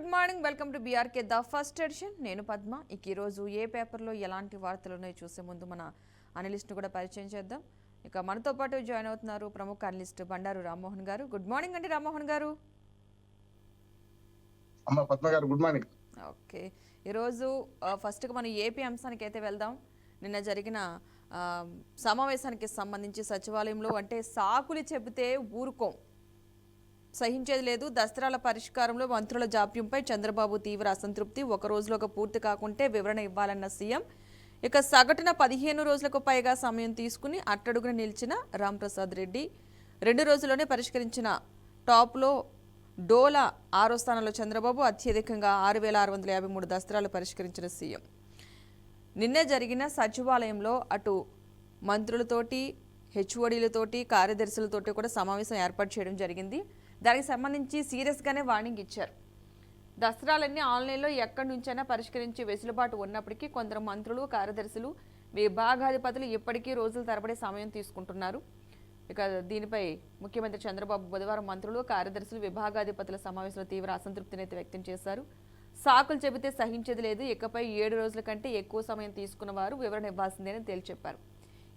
Good morning, welcome to BRK the first edition. నేను పద్మ. ఈ రోజు ఏ పేపర్లో ఎలాంటి వార్తలు ఉన్నాయో చూసే ముందు మన అనలిస్ట్ను కూడా పరిచయం చేద్దాం. ఇక మనతో పాటు జాయిన్ అవుతున్నారు ప్రముఖ అనలిస్ట్ బండారు రామ్మోహన్ గారు. గుడ్ మార్నింగ్ అండి రామ్మోహన్ గారు. అమ్మ పద్మ గారు గుడ్ మార్నింగ్. ఓకే, ఈరోజు ఫస్ట్గా మనం ఏపీ అంశానికి అయితే వెళ్దాం. నిన్న జరిగిన సమావేశానికి సంబంధించి సచివాలయంలో అంటే సాకులు చెబితే ఊరుకోం, సహించేది లేదు, దసరాల పరిష్కారంలో మంత్రుల జాప్యంపై చంద్రబాబు తీవ్ర అసంతృప్తి, ఒక రోజులోగా పూర్తి కాకుంటే వివరణ ఇవ్వాలన్న సీఎం. ఇక సగటున 15 రోజులకు పైగా సమయం తీసుకుని అట్టడుగున నిలిచిన రాంప్రసాద్ రెడ్డి 2 రోజుల్లోనే పరిష్కరించిన టాప్లో డోలా 6వ స్థానంలో చంద్రబాబు, అత్యధికంగా 6,653 దస్త్రాలు పరిష్కరించిన సీఎం. నిన్నే జరిగిన సచివాలయంలో అటు మంత్రులతోటి, హెచ్ఓడీలతోటి, కార్యదర్శులతోటి కూడా సమావేశం ఏర్పాటు చేయడం జరిగింది. దానికి సంబంధించి సీరియస్గానే వార్నింగ్ ఇచ్చారు. దసరాలన్నీ ఆన్లైన్లో ఎక్కడి నుంచైనా పరిష్కరించే వెసులుబాటు ఉన్నప్పటికీ కొందరు మంత్రులు, కార్యదర్శులు, విభాగాధిపతులు ఇప్పటికీ రోజుల తరబడి సమయం తీసుకుంటున్నారు. ఇక దీనిపై ముఖ్యమంత్రి చంద్రబాబు బుధవారం మంత్రులు, కార్యదర్శులు, విభాగాధిపతుల సమావేశంలో తీవ్ర అసంతృప్తిని అయితే వ్యక్తం చేశారు. సాకులు చెబితే సహించేది లేదు, ఇకపై 7 రోజుల కంటే ఎక్కువ సమయం తీసుకున్న వారు వివరణ ఇవ్వాల్సిందేనని తేల్చెప్పారు.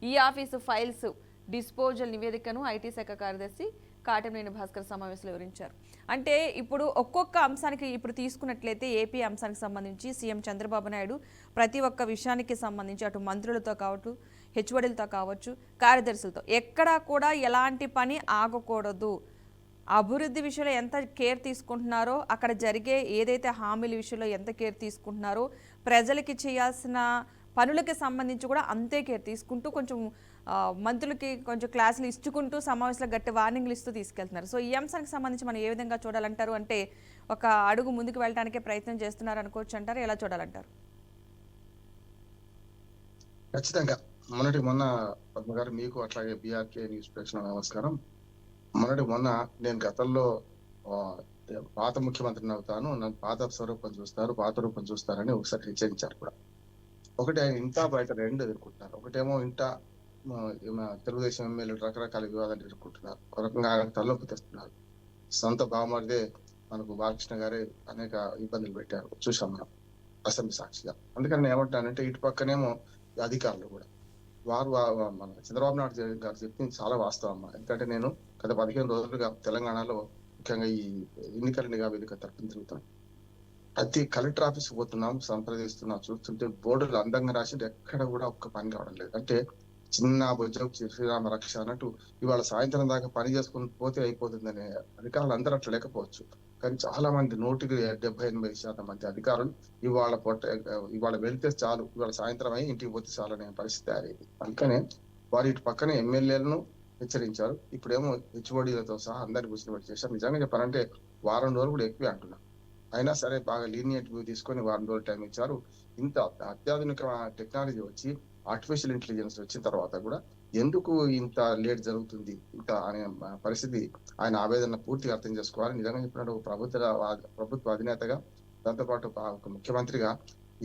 ఈ ఆఫీసు ఫైల్స్ డిస్పోజల్ నివేదికను ఐటీ శాఖ కార్యదర్శి కాటంనేని భాస్కర్ సమావేశంలో వివరించారు. అంటే ఇప్పుడు ఒక్కొక్క అంశానికి ఇప్పుడు తీసుకున్నట్లయితే ఏపీ అంశానికి సంబంధించి సీఎం చంద్రబాబు నాయుడు ప్రతి ఒక్క విషయానికి సంబంధించి అటు మంత్రులతో కావచ్చు, హెచ్ఓడీలతో కావచ్చు, కార్యదర్శులతో ఎక్కడా కూడా ఎలాంటి పని ఆగకూడదు, అభివృద్ధి విషయంలో ఎంత కేర్ తీసుకుంటున్నారో, అక్కడ జరిగే ఏదైతే హామీల విషయంలో ఎంత కేర్ తీసుకుంటున్నారో, ప్రజలకి చేయాల్సిన పనులకి సంబంధించి కూడా అంతే కేర్ తీసుకుంటూ కొంచెం మంత్రులకి కొంచెం క్లాసులు ఇచ్చుకుంటూ సమావేశంలో గట్టి వార్నింగ్లు ఇస్తూ తీసుకెళ్తున్నారు. సో ఈ అంశానికి సంబంధించి మనం ఏ విధంగా చూడాలంటారు? అంటే ఒక అడుగు ముందుకు వెళ్ళడానికే ప్రయత్నం చేస్తున్నారు అనుకోవచ్చు అంటారు, ఎలా చూడాలంటారు? ఖచ్చితంగా మొన్న పద్మ గారు మీకు అట్లాగే బీఆర్కే న్యూస్ ప్రేక్షణ నమస్కారం. మొన్న నేను గతంలో పాత ముఖ్యమంత్రిని అవుతాను, నన్ను పాత స్వరూపం చూస్తారు, పాత రూపం చూస్తారని ఒకసారి హెచ్చరించారు కూడా. ఒకటి ఆయన ఇంటా బయట రెండు ఎదుర్కొంటున్నారు. ఒకటేమో ఇంటా తెలుగుదేశం ఎమ్మెల్యేలు రకరకాల వివాదాలు ఎదుర్కొంటున్నారు, ఒక రకంగా తలనొప్పి తెస్తున్నారు. సొంత బావమరిదే మనకు బాలకృష్ణ గారే అనేక ఇబ్బందులు పెట్టారు, చూసాం మనం అసెంబ్లీ సాక్షిగా. అందుకని నేను ఏమంటానంటే ఇటు పక్కనేమో అధికారులు కూడా వారు మన చంద్రబాబు నాయుడు గారు చెప్పింది చాలా వాస్తవం అమ్మా. ఎందుకంటే నేను గత 15 రోజులుగా తెలంగాణలో ముఖ్యంగా ఈ ఎన్నికల నిఘా వేదిక తరపున తిరుగుతున్నాం. ప్రతి కలెక్టర్ ఆఫీస్ పోతున్నాం, సంప్రదిస్తున్నాం, చూస్తుంటే బోర్డులు అందంగా రాసి ఎక్కడ కూడా ఒక్క పని కావడం లేదు. అంటే చిన్న భుజం శ్రీరామ రక్ష అన్నట్టు ఇవాళ సాయంత్రం దాకా పని చేసుకుని పోతే అయిపోతుందనే అధికారులు అందరూ అట్లా లేకపోవచ్చు. కానీ చాలా మంది 100-80% మంది అధికారులు ఇవాళ వెళ్తే చాలు, ఇవాళ సాయంత్రం అయి ఇంటికి పోతే చాలు అనే పరిస్థితి తయారైంది. అందుకనే వారి ఇటు పక్కనే ఎమ్మెల్యేలను హెచ్చరించారు. ఇప్పుడేమో హెచ్ఓడీలతో సహా అందరినీ కూర్చొని చేశారు. నిజంగా చెప్పాలంటే వారం రోజులు కూడా ఎక్కువే అంటున్నారు. అయినా సరే బాగా లీనియంట్ వ్యూ తీసుకొని వారం రోజులు టైం ఇచ్చారు. ఇంత అత్యాధునిక టెక్నాలజీ వచ్చి, ఆర్టిఫిషియల్ ఇంటెలిజెన్స్ వచ్చిన తర్వాత కూడా ఎందుకు ఇంత లేట్ జరుగుతుంది ఇంత అనే పరిస్థితి ఆయన ఆవేదన పూర్తిగా అర్థం చేసుకోవాలి. నిజంగా చెప్పినట్టు ప్రభుత్వ అధినేతగా, దాంతోపాటు ఒక ముఖ్యమంత్రిగా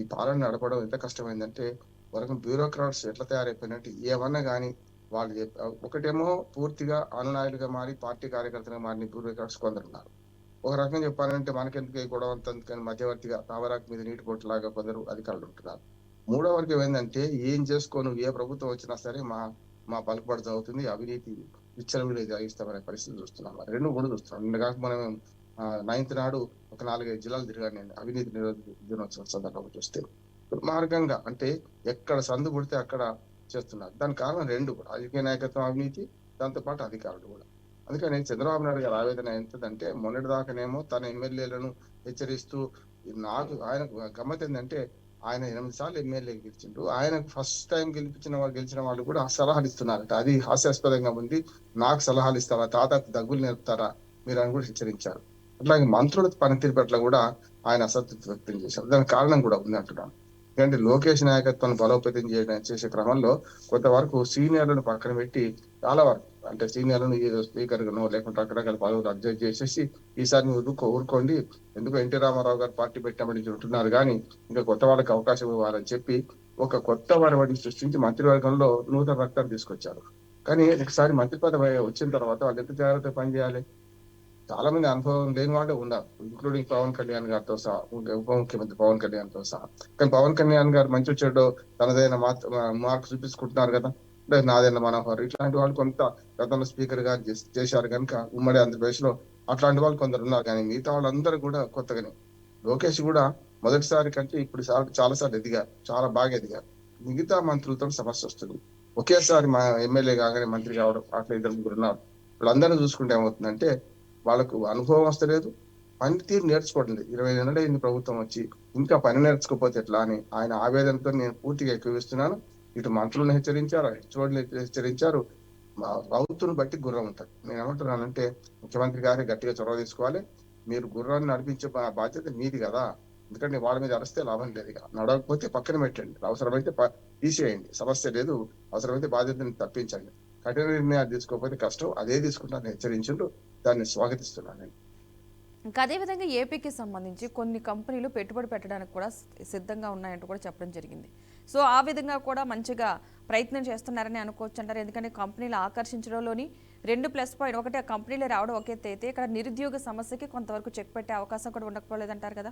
ఈ పాలన నడపడం ఎంత కష్టమైందంటే వరకు బ్యూరోక్రాట్స్ ఎట్లా తయారైపోయినట్టు ఏమన్నా కానీ వాళ్ళు ఒకటేమో పూర్తిగా అనునాయులుగా మారి పార్టీ కార్యకర్తలుగా మారిన బ్యూరోక్రాట్స్ కొందరున్నారు. ఒక రకంగా చెప్పాలంటే మనకెందుకు గొడవ అంతని మధ్యవర్తిగా తావరాకు మీద నీటి కొట్టులాగా కొందరు అధికారులు ఉంటున్నారు. మూడో వర్గం ఏంటంటే ఏం చేసుకోను, ఏ ప్రభుత్వం వచ్చినా సరే మా పలుకుబడి అవుతుంది, అవినీతి విచ్చలవిడి జరిగిస్తామనే పరిస్థితి చూస్తున్నాం. రెండు కూడా చూస్తున్నాం. నిన్నగాక మనం 9th నాడు ఒక 4-5 జిల్లాలు తిరిగాను నేను, అవినీతి నిరోధక దినోత్సవం సందర్భంగా చూస్తే. మార్గంగా అంటే ఎక్కడ సందు పుడితే అక్కడ చేస్తున్నారు. దానికి కారణం రెండు కూడా, రాజకీయ నాయకత్వం అవినీతి, దాంతోపాటు అధికారులు కూడా. అందుకని చంద్రబాబు నాయుడు గారి ఆవేదన ఎంతదంటే మొన్నటి దాకానేమో తన ఎమ్మెల్యేలను హెచ్చరిస్తూ, ఆయన గమ్మత్ ఏంటంటే ఆయన 8 సార్లు ఎమ్మెల్యే గెలిచిండు. ఆయనకు ఫస్ట్ టైం గెలిచిన వాళ్ళు కూడా సలహాలు ఇస్తున్నారట. అది హాస్యాస్పదంగా ఉంది. నాకు సలహాలు ఇస్తారా, తాతకు దగ్గులు నేర్పుతారా మీరు అని కూడా హెచ్చరించారు. అట్లాగే మంత్రుల పనితీరు పట్ల కూడా ఆయన అసంతృప్తి వ్యక్తం చేశారు. దానికి కారణం కూడా ఉంది అంటున్నాను. ఎందుకంటే లోకేష్ నాయకత్వాన్ని బలోపేతం చేసే క్రమంలో కొంతవరకు సీనియర్లను పక్కన పెట్టి, చాలా వరకు అంటే సీనియర్లను ఏదో స్పీకర్ గానో లేకుంటే రకరకాల పదవులు అడ్జస్ట్ చేసేసి ఈసారి మీరు ఊరుకోండి, ఎందుకు ఎన్టీ రామారావు గారు పార్టీ పెట్టామని ఉంటున్నారు కానీ ఇంకా కొత్త వాళ్ళకి అవకాశం ఇవ్వాలని చెప్పి ఒక కొత్త వారిని సృష్టించి మంత్రివర్గంలో నూతన రక్తాన్ని తీసుకొచ్చారు. కానీ ఒకసారి మంత్రి పదవి వచ్చిన తర్వాత వాళ్ళు ఎంత జాగ్రత్తగా పనిచేయాలి. చాలా మంది అనుభవం లేని వాళ్ళే ఉన్నారు, ఇంక్లూడింగ్ పవన్ కళ్యాణ్ గారితో సహా, ఉప ముఖ్యమంత్రి పవన్ కళ్యాణ్ తో సహా. కానీ పవన్ కళ్యాణ్ గారు మంచి చెడు తనదైన మార్క్ చూపించుకుంటున్నారు కదా. అంటే నాదైన మనోహర్ ఇట్లాంటి వాళ్ళు కొంత గతంలో స్పీకర్ గా చేశారు కనుక ఉమ్మడి ఆంధ్రప్రదేశ్ లో అట్లాంటి వాళ్ళు కొందరు ఉన్నారు. కానీ మిగతా వాళ్ళందరూ కూడా కొత్తగానే. లోకేష్ కూడా మొదటిసారి కంటే ఇప్పుడు చాలా సార్లు ఎదిగారు, చాలా బాగా ఎదిగారు. మిగతా మంత్రులతో సమస్య వస్తుంది. ఒకేసారి మా ఎమ్మెల్యే కాగానే మంత్రి కావడం అట్లా ఇద్దరు ముగ్గురు ఉన్నారు. వీళ్ళందరినీ చూసుకుంటే ఏమవుతుందంటే వాళ్ళకు అనుభవం వస్తలేదు, పనితీరు నేర్చుకోవడం లేదు. 20 ఏళ్ళ అయింది ప్రభుత్వం వచ్చి, ఇంకా పని నేర్చుకోకపోతే ఎట్లా అని ఆయన ఆవేదనతో నేను పూర్తిగా ఎక్కువిస్తున్నాను. ఇటు మంత్రులను హెచ్చరించారు, హెచ్ఓడిని హెచ్చరించారు. రౌతును బట్టి గుర్రం ఉంటుంది. నేను ఏమంటున్నానంటే ముఖ్యమంత్రి గారి గట్టిగా చొరవ తీసుకోవాలి. మీరు గుర్రాన్ని నడిపించే బాధ్యత మీది కదా. ఎందుకంటే వాళ్ళ మీద అరిస్తే లాభం లేదు. ఇక నడవకపోతే పక్కన పెట్టండి, అవసరమైతే తీసేయండి, సమస్య లేదు. అవసరమైతే బాధ్యతని తప్పించండి. కఠిన నిర్ణయాలు తీసుకోకపోతే కష్టం, అదే తీసుకుంటాను హెచ్చరించుంటూ దాన్ని స్వాగతిస్తున్నాను నేను. ఇంకా అదేవిధంగా ఏపీకి సంబంధించి కొన్ని కంపెనీలు పెట్టుబడి పెట్టడానికి కూడా సిద్ధంగా ఉన్నాయంటూ కూడా చెప్పడం జరిగింది. సో ఆ విధంగా కూడా మంచిగా ప్రయత్నం చేస్తున్నారని అనుకోవచ్చు అంటారు. ఎందుకంటే కంపెనీలు ఆకర్షించడంలోని 2+పాయింట్, ఒకటి ఆ కంపెనీలు రావడం ఒక ఎత్తు అయితే ఇక్కడ నిరుద్యోగ సమస్యకి కొంతవరకు చెక్ పెట్టే అవకాశం కూడా ఉండకపోలేదంటారు కదా.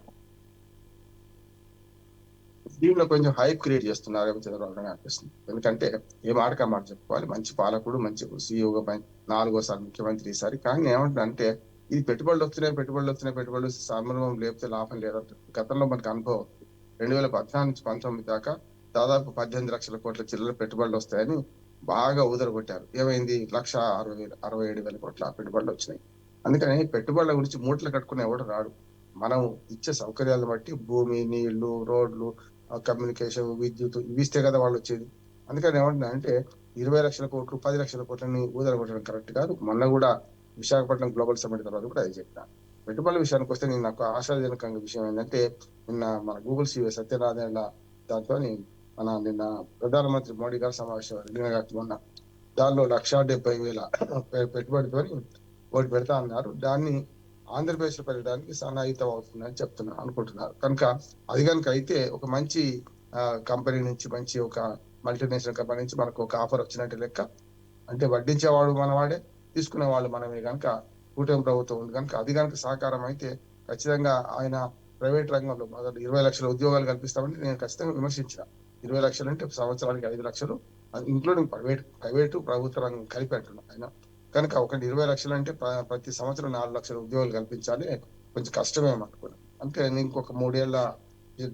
దీనిలో కొంచెం హైప్ క్రియేట్ చేస్తున్నారు చంద్రబాబు నాయుడు అనిపిస్తుంది. ఎందుకంటే ఏ మాటకా మాట చెప్పుకోవాలి, మంచి పాలకుడు, మంచి సీఈఓగా 4గోసారి ముఖ్యమంత్రి ఈసారి. కానీ ఏమంటుందంటే ఇది పెట్టుబడులు వస్తున్నాయి సంభ్రమం లేకపోతే లాభం లేదంట. గతంలో మనకు అనుభవం 2014 నుంచి 19 దాకా దాదాపు 18 లక్షల కోట్ల చిల్లర పెట్టుబడులు వస్తాయని బాగా ఊదరగొట్టారు. ఏమైంది? 1,67,000 కోట్ల పెట్టుబడులు వచ్చినాయి. అందుకని పెట్టుబడుల గురించి మూటలు కట్టుకుని ఎవడు రాడు. మనం ఇచ్చే సౌకర్యాలను బట్టి భూమి, నీళ్లు, రోడ్లు, కమ్యూనికేషన్, విద్యుత్ ఇవి ఇస్తే కదా వాళ్ళు వచ్చేది. అందుకని ఏమంటున్నా అంటే 20 లక్షల కోట్లు 10 లక్షల కోట్లని ఊదరగొట్టడం కరెక్ట్ కాదు. మొన్న కూడా విశాఖపట్నం గ్లోబల్ సమ్మిట్ తర్వాత కూడా అది చెప్పిన. పెట్టుబడుల విషయానికి వస్తే నేను నాకు ఆశాజనకంగా విషయం ఏంటంటే నిన్న మన గూగుల్ CEO సత్యనారాయణ దాంతో నిన్న ప్రధానమంత్రి మోడీ గారు సమావేశం మొన్న దానిలో 1,70,000 పెట్టుబడితో ఒకటి పెడతా అన్నారు. దాన్ని ఆంధ్రప్రదేశ్ లో పెట్టడానికి సన్నాహితం అవుతుందని అనుకుంటున్నారు. కనుక అది కనుక అయితే ఒక మంచి కంపెనీ నుంచి, మంచి ఒక మల్టీనేషనల్ కంపెనీ నుంచి మనకు ఒక ఆఫర్ వచ్చినట్టు లెక్క. అంటే వడ్డించేవాడు మనవాడే, తీసుకునే వాళ్ళు మనమే. కనుక కూటమి ప్రభుత్వం ఉంది కనుక అది కనుక సహకారం అయితే ఖచ్చితంగా ఆయన ప్రైవేట్ రంగంలో మొదటి 20 లక్షల ఉద్యోగాలు కల్పిస్తామని నేను ఖచ్చితంగా విమర్శించిన. 20 లక్షలు అంటే సంవత్సరానికి 5 లక్షలు, ఇంక్లూడింగ్ ప్రైవేటు ప్రభుత్వ రంగం కలిపి అంటున్నాను ఆయన. కనుక ఒకటి 20 లక్షలు అంటే ప్రతి సంవత్సరం 4 లక్షల ఉద్యోగాలు కల్పించాలి. కొంచెం కష్టమే అనుకున్నాను. అంటే ఇంకొక 3 ఏళ్ల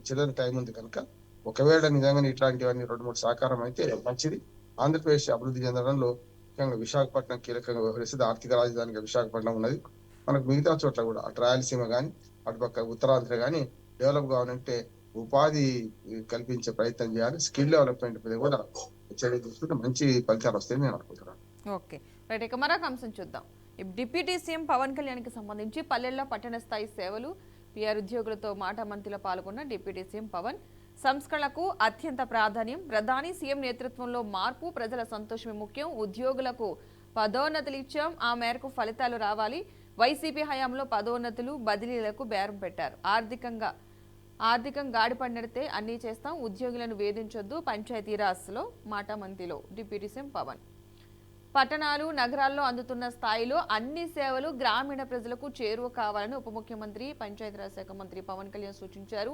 చిల్లర టైం ఉంది కనుక ఒకవేళ నిజంగా ఇట్లాంటివన్నీ 2-3 సహకారం అయితే మంచిది. ఆంధ్రప్రదేశ్ అభివృద్ధి చెందడంలో ముఖ్యంగా విశాఖపట్నం కీలకంగా వ్యవహరిస్తుంది. ఆర్థిక రాజధానిగా విశాఖపట్నం ఉన్నది. మనకు మిగతా చోట్ల కూడా అటు రాయలసీమ కానీ అటుపక్క ఉత్తరాంధ్ర కానీ డెవలప్ కావాలంటే ఉపాధి కల్పించే ప్రయత్నం చేయాలి. స్కిల్ డెవలప్మెంట్ మీద కూడా చర్య తీసుకుంటే మంచి ఫలితాలు వస్తాయని నేను అనుకుంటున్నాను. Okay right. ఇక మరొక అంశం చూద్దాం. డిప్యూటీ సీఎం పవన్ కళ్యాణ్కి సంబంధించి పల్లెల్లో పట్టణ స్థాయి సేవలు, పిఆర్ ఉద్యోగులతో మాటామంతిలో పాల్గొన్న డిప్యూటీ సీఎం పవన్ సంస్కరణలకు అత్యంత ప్రాధాన్యం, ప్రధాని సీఎం నేతృత్వంలో మార్పు, ప్రజల సంతోషమే ముఖ్యం, ఉద్యోగులకు పదోన్నతులు ఇచ్చాం, ఆ మేరకు ఫలితాలు రావాలి, వైసీపీ హయాంలో పదోన్నతులు బదిలీలకు బేరం పెట్టారు, ఆర్థికంగా గాడిపడితే అన్నీ చేస్తాం, ఉద్యోగులను వేధించొద్దు, పంచాయతీరాజ్లో మాటామంతిలో డిప్యూటీ సీఎం పవన్. పట్టణాలు నగరాల్లో అందుతున్న స్థాయిలో అన్ని సేవలు గ్రామీణ ప్రజలకు చేరువ కావాలని ఉప ముఖ్యమంత్రి పంచాయతీరాజ్ శాఖ మంత్రి పవన్ కళ్యాణ్ సూచించారు.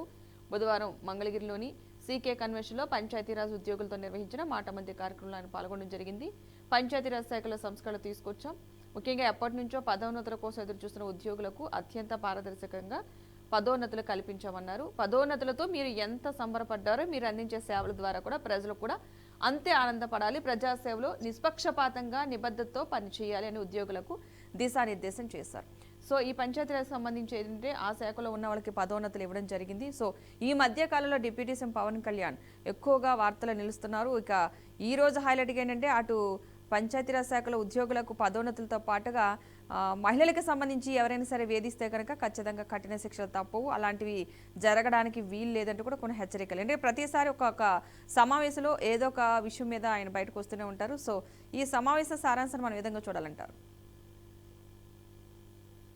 బుధవారం మంగళగిరిలోని సీకే కన్వెన్షన్ లో పంచాయతీరాజ్ ఉద్యోగులతో నిర్వహించిన మాటామంతి కార్యక్రమంలో ఆయన పాల్గొనడం జరిగింది. పంచాయతీరాజ్ శాఖలో సంస్కరణలు తీసుకొచ్చాం, ముఖ్యంగా ఎప్పటి నుంచో పదోన్నతుల కోసం ఎదురు చూస్తున్న ఉద్యోగులకు అత్యంత పారదర్శకంగా పదోన్నతులు కల్పించామన్నారు. పదోన్నతులతో మీరు ఎంత సంబరపడ్డారో మీరు అందించే సేవల ద్వారా కూడా ప్రజలు కూడా అంతే ఆనందపడాలి, ప్రజాసేవలో నిష్పక్షపాతంగా నిబద్ధతతో పనిచేయాలి అని ఉద్యోగులకు దిశానిర్దేశం చేశారు. సో ఈ పంచాయతీరాజ్ సంబంధించి ఏంటంటే ఆ శాఖలో ఉన్న వాళ్ళకి పదోన్నతులు ఇవ్వడం జరిగింది. సో ఈ మధ్య కాలంలో డిప్యూటీ సీఎం పవన్ కళ్యాణ్ ఎక్కువగా వార్తలు నిలుస్తున్నారు. ఇక ఈ రోజు హైలైట్గా ఏంటంటే అటు పంచాయతీరాజ్ శాఖలో ఉద్యోగులకు పదోన్నతులతో పాటుగా మహిళలకు సంబంధించి ఎవరైనా సరే వేధిస్తే కనుక ఖచ్చితంగా కఠిన శిక్షలు తప్పవు, అలాంటివి జరగడానికి వీలు లేదంటూ కూడా కొన్ని హెచ్చరికలు. అంటే ప్రతిసారి ఒక సమావేశంలో ఏదో ఒక విషయం మీద ఆయన బయటకు వస్తూనే ఉంటారు. సో ఈ సమావేశ సారాంశాన్ని మనం విధంగా చూడాలంటారు.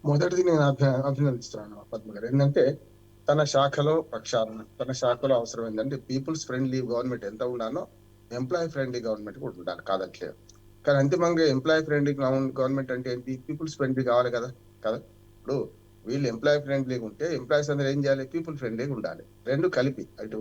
మొదటిది నేను అభినందిస్తున్నాను పద్మ గారు. ఏంటంటే తన శాఖలో ప్రక్షాళన, తన శాఖలో అవసరం ఏంటంటే పీపుల్స్ ఫ్రెండ్లీ గవర్నమెంట్ ఎంత ఉండాలో ఎంప్లాయీ ఫ్రెండ్లీ గవర్నమెంట్ కూడా ఉండాలి, కాదట్లేదు. కానీ అంతిమంగా ఎంప్లాయీ ఫ్రెండ్లీ గవర్నమెంట్ అంటే ఏంటి? పీపుల్స్ ఫ్రెండ్లీ కావాలి కదా. కదా. ఇప్పుడు వీళ్ళు ఎంప్లాయ్ ఫ్రెండ్లీగా ఉంటే ఎంప్లాయీస్ అందరూ ఏం చేయాలి, పీపుల్ ఫ్రెండ్లీగా ఉండాలి. రెండు కలిపి అటు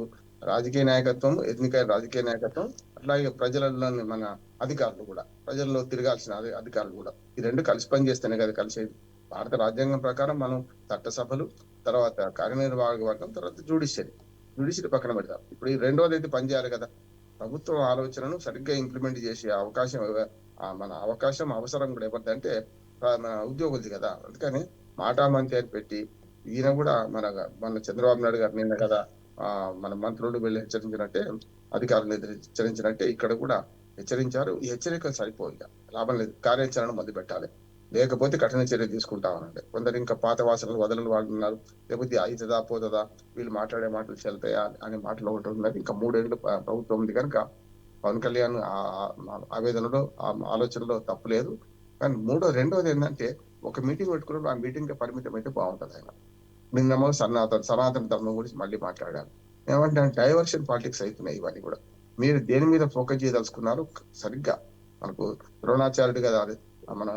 రాజకీయ నాయకత్వం, ఎన్నికల రాజకీయ నాయకత్వం, అట్లాగే ప్రజలలోని మన అధికారులు కూడా, ప్రజల్లో తిరగాల్సిన అధికారులు కూడా, ఈ రెండు కలిసి పనిచేస్తేనే కదా కలిసేది. భారత రాజ్యాంగం ప్రకారం మనం చట్టసభలు, తర్వాత కార్యనిర్వాహక వర్గం, తర్వాత జ్యుడిషియరీ పక్కన పెడతాం. ఇప్పుడు ఈ రెండోది అయితే పనిచేయాలి కదా. ప్రభుత్వం ఆలోచనను సరిగ్గా ఇంప్లిమెంట్ చేసే అవకాశం మన అవకాశం అవసరం కూడా ఎవరిదంటే మన ఉద్యోగులది కదా. అందుకని మాటామంతి అని పెట్టి ఈయన కూడా మన చంద్రబాబు నాయుడు గారు నిన్న కదా మన మంత్రులు వెళ్ళి హెచ్చరించినట్టే, అధికారులు హెచ్చరించినట్టే ఇక్కడ కూడా హెచ్చరించారు. ఈ హెచ్చరికలు సరిపోయి లాభం లేదు, కార్యాచరణ మొదలు పెట్టాలి. లేకపోతే కఠిన చర్య తీసుకుంటామనంటే కొందరు ఇంకా పాత వాసనలు వదలని వాడుతున్నారు. లేకపోతే అవుతుందా పోతుందా, వీళ్ళు మాట్లాడే మాటలు చెల్తాయా అనే మాటలు ఒకటి ఉన్నది. ఇంకా 3 ఏళ్ళు ప్రభుత్వం ఉంది కనుక పవన్ కళ్యాణ్ ఆవేదనలో ఆలోచనలో తప్పు లేదు. కానీ రెండోది ఏంటంటే ఒక మీటింగ్ పెట్టుకున్నప్పుడు ఆ మీటింగ్ కి పరిమితం అయితే బాగుంటది. ఆయన నిన్నమో సనాతన ధర్మం గురించి మళ్ళీ మాట్లాడారు. ఏమంటే డైవర్షన్ పాలిటిక్స్ అవుతున్నాయి ఇవన్నీ కూడా. మీరు దేని మీద ఫోకస్ చేయదలుచుకున్నారు సరిగ్గా. మనకు ద్రోణాచార్యుడు కదా, మన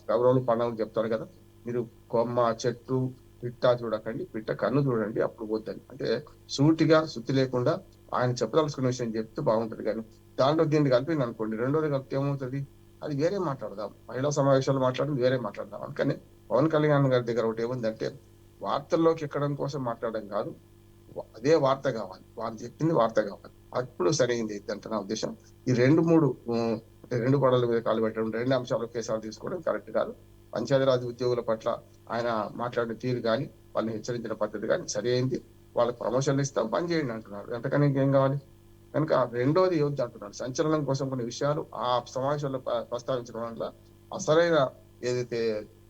గౌరవులు పండుగలు చెప్తారు కదా, మీరు కొమ్మ చెట్టు పిట్ట చూడకండి, పిట్ట కన్ను చూడండి అప్పుడు పోద్దని. అంటే సూటిగా సుత్తి లేకుండా ఆయన చెప్పదలుచుకున్న విషయం చెప్తే బాగుంటది. కానీ దాంట్లో దీన్ని కలిపింది అనుకోండి, రెండోది కలిపితే ఏమవుతుంది, అది వేరే మాట్లాడదాం. మహిళా సమావేశాలు మాట్లాడడం వేరే మాట్లాడదాం. అందుకని పవన్ కళ్యాణ్ గారి దగ్గర ఒకటి ఏముందంటే వార్తల్లోకి ఎక్కడం కోసం మాట్లాడడం కాదు, అదే వార్త కావాలి, వాళ్ళు చెప్పింది వార్త కావాలి, అప్పుడు సరైంది అంటే నా ఉద్దేశం. ఈ 2-3 అంటే 2 పడవల మీద కాలు పెట్టడం, 2 అంశాలు కేసాలు తీసుకోవడం కరెక్ట్ కాదు. పంచాయతీరాజ్ ఉద్యోగుల పట్ల ఆయన మాట్లాడిన తీరు కానీ, వాళ్ళని హెచ్చరించిన పద్ధతి కానీ సరి అయింది. వాళ్ళకి ప్రమోషన్లు ఇస్తాం, పని చేయండి అంటున్నారు. ఎంతకని ఇంకేం కావాలి. కనుక రెండోది యుద్ధ అంటున్నాడు. సంచలనం కోసం కొన్ని విషయాలు ఆ సమావేశంలో ప్రస్తావించడం వల్ల అసలైన ఏదైతే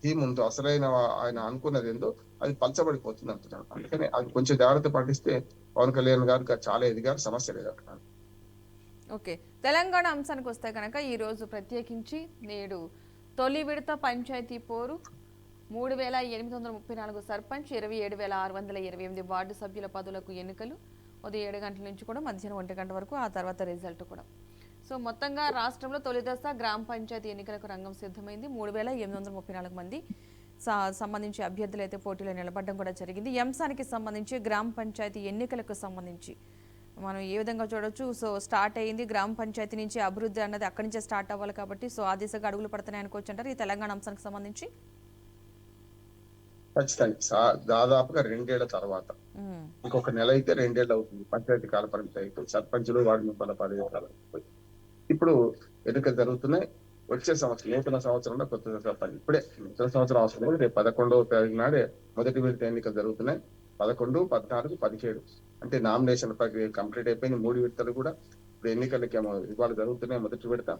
థీమ్ ఉందో, అసలైన ఆయన అనుకున్నది ఏందో అది పలచబడిపోతుంది అంటున్నాడు. అందుకని అది కొంచెం జాగ్రత్త పాటిస్తే పవన్ కళ్యాణ్ గారు చాలా ఎదిగారు, సమస్య లేదు అంటున్నాడు. ఓకే, తెలంగాణ అంశానికి వస్తే కనుక ఈ రోజు ప్రత్యేకించి నేడు తొలి విడత పంచాయతీ పోరు 3,834 సర్పంచ్, 27,628 వార్డు సభ్యుల పదవులకు ఎన్నికలు ఉదయం 7 గంటల నుంచి కూడా మధ్యాహ్నం 1 గంట వరకు, ఆ తర్వాత రిజల్ట్ కూడా. సో మొత్తంగా రాష్ట్రంలో తొలి దశ గ్రామ పంచాయతీ ఎన్నికలకు రంగం సిద్ధమైంది. 3,834 మంది సంబంధించి అభ్యర్థులు అయితే పోటీలో నిలబడడం కూడా జరిగింది. ఈ అంశానికి సంబంధించి గ్రామ పంచాయతీ ఎన్నికలకు సంబంధించి మనం ఏ విధంగా చూడొచ్చు. సో స్టార్ట్ అయ్యింది గ్రామ పంచాయతీ నుంచి, అభివృద్ధి అన్నది అక్కడి నుంచే స్టార్ట్ అవ్వాలి కాబట్టి సో ఆ దిశగా అడుగులు పడుతున్నాయి అనుకోవచ్చు అంటారు ఈ తెలంగాణ అంశానికి సంబంధించి. ఖచ్చితంగా దాదాపుగా 2 ఏళ్ల తర్వాత, ఇంకొక నెల అయితే 2 ఏళ్ళు అవుతుంది పంచాయతీ కాల పరిమితి అయిపోయి, సర్పంచులు వార్డు మెంబర్ల పదవి కాలం అయిపోయి. ఇప్పుడు ఎన్నికలు జరుగుతున్నాయి. వచ్చే సంవత్సరం నూతన సంవత్సరంలో కొత్త సర్పంచ్ ఇప్పుడే నూతన సంవత్సరం అవసరం లేదు. రేపు 11వ తారీఖు నాడే మొదటి విడత ఎన్నికలు జరుగుతున్నాయి. 11, 14, 17 అంటే నామినేషన్ ప్రక్రియ కంప్లీట్ అయిపోయింది. 3 విడతలు కూడా ఇప్పుడు ఎన్నికలకి ఇవాళ జరుగుతున్నాయి. మొదటి విడత.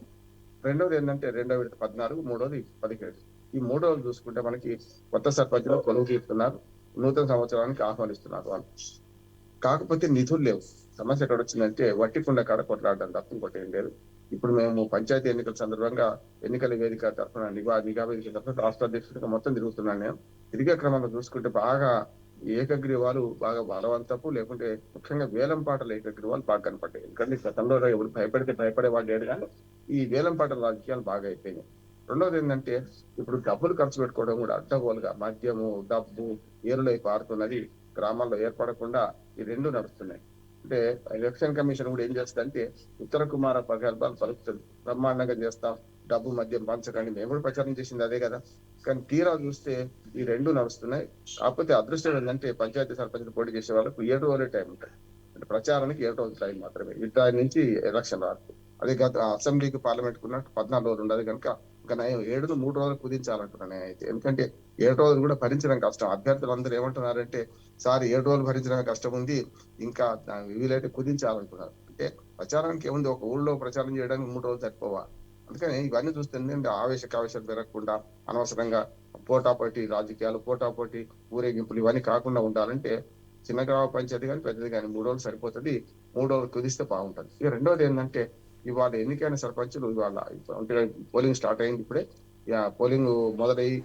రెండోది ఏంటంటే 2వ విడత 14, 3వది 17. ఈ 3వది చూసుకుంటే మనకి కొత్త సర్పంచులు కొలువు తీస్తున్నారు, నూతన సంవత్సరానికి ఆహ్వానిస్తున్నారు వాళ్ళు. కాకపోతే నిధులు లేవు. సమస్య ఎక్కడ వచ్చిందంటే వట్టి కుండ కాడ కొట్లాడడం తప్ప ఇంకోటి ఏం లేదు. ఇప్పుడు మేము పంచాయతీ ఎన్నికల సందర్భంగా ఎన్నికల వేదిక తరఫున నిఘా వేదిక తరఫున రాష్ట్ర అధ్యక్షుడిగా మొత్తం తిరుగుతున్నాను నేను. తిరిగే క్రమంలో చూసుకుంటే బాగా ఏకగ్రీవాలు బాగా బలవంతపు, లేకుంటే ముఖ్యంగా వేలం పాటల ఏకగ్రీవాలు బాగా కనపడ్డాయి. ఎందుకంటే గతంలో ఎవరు భయపడేవాళ్ళు లేడు, కానీ ఈ వేలం పాటల రాజకీయాలు బాగా అయిపోయినాయి. రెండోది ఏంటంటే ఇప్పుడు డబ్బులు ఖర్చు పెట్టుకోవడం కూడా అడ్డగోలుగా మద్యము, డబ్బు ఏరులై పారుతున్నది గ్రామాల్లో ఏర్పడకుండా ఈ 2 నడుస్తున్నాయి. అంటే ఎలక్షన్ కమిషన్ కూడా ఏం చేస్తుందంటే ఉత్తర కుమార ప్రగల్భాలు పలుకుతుంది, బ్రహ్మాండంగా చేస్తాం, డబ్బు మద్యం పంచకండి. మేము కూడా ప్రచారం చేసింది అదే కదా. కానీ తీరా చూస్తే ఈ 2 నడుస్తున్నాయి. కాకపోతే అదృష్టం ఏంటంటే పంచాయతీ సర్పంచ్ పోటీ చేసే వాళ్ళకు 7 రోజులే టైం ఉంటుంది. అంటే ప్రచారానికి 7 రోజుల టైం మాత్రమే. ఇట్లా నుంచి ఎలక్షన్ రాదు. అదే గత అసెంబ్లీకి పార్లమెంట్ కున్నట్టు 14 రోజులు ఉండదు కనుక ఇంకా 7ను 3 రోజులు కుదించాలంటున్నాను నేనైతే. ఎందుకంటే 7 రోజులు కూడా భరించడం కష్టం. అభ్యర్థులు అందరూ ఏమంటున్నారంటే సార్ 7 రోజులు భరించడం కష్టం ఉంది, ఇంకా వీలైతే కుదించాలంటున్నారు. అంటే ప్రచారానికి ఏముంది, ఒక ఊళ్ళో ప్రచారం చేయడానికి 3 రోజులు సరిపోవా. అందుకని ఇవన్నీ చూస్తుంటే ఆవేశాలు పెరగకుండా అనవసరంగా పోటాపోటీ రాజకీయాలు, పోటాపోటీ ఊరేగింపులు ఇవన్నీ కాకుండా ఉండాలంటే చిన్న గ్రామ పంచాయతీ కానీ పెద్దది కానీ 3 రోజులు సరిపోతుంది. 3 రోజులు కుదిస్తే బాగుంటుంది. ఇక రెండోది ఏంటంటే ఇవాళ ఎన్నికైన సర్పంచులు ఇవాళ పోలింగ్ స్టార్ట్ అయింది ఇప్పుడే. పోలింగ్ మొదలయ్యి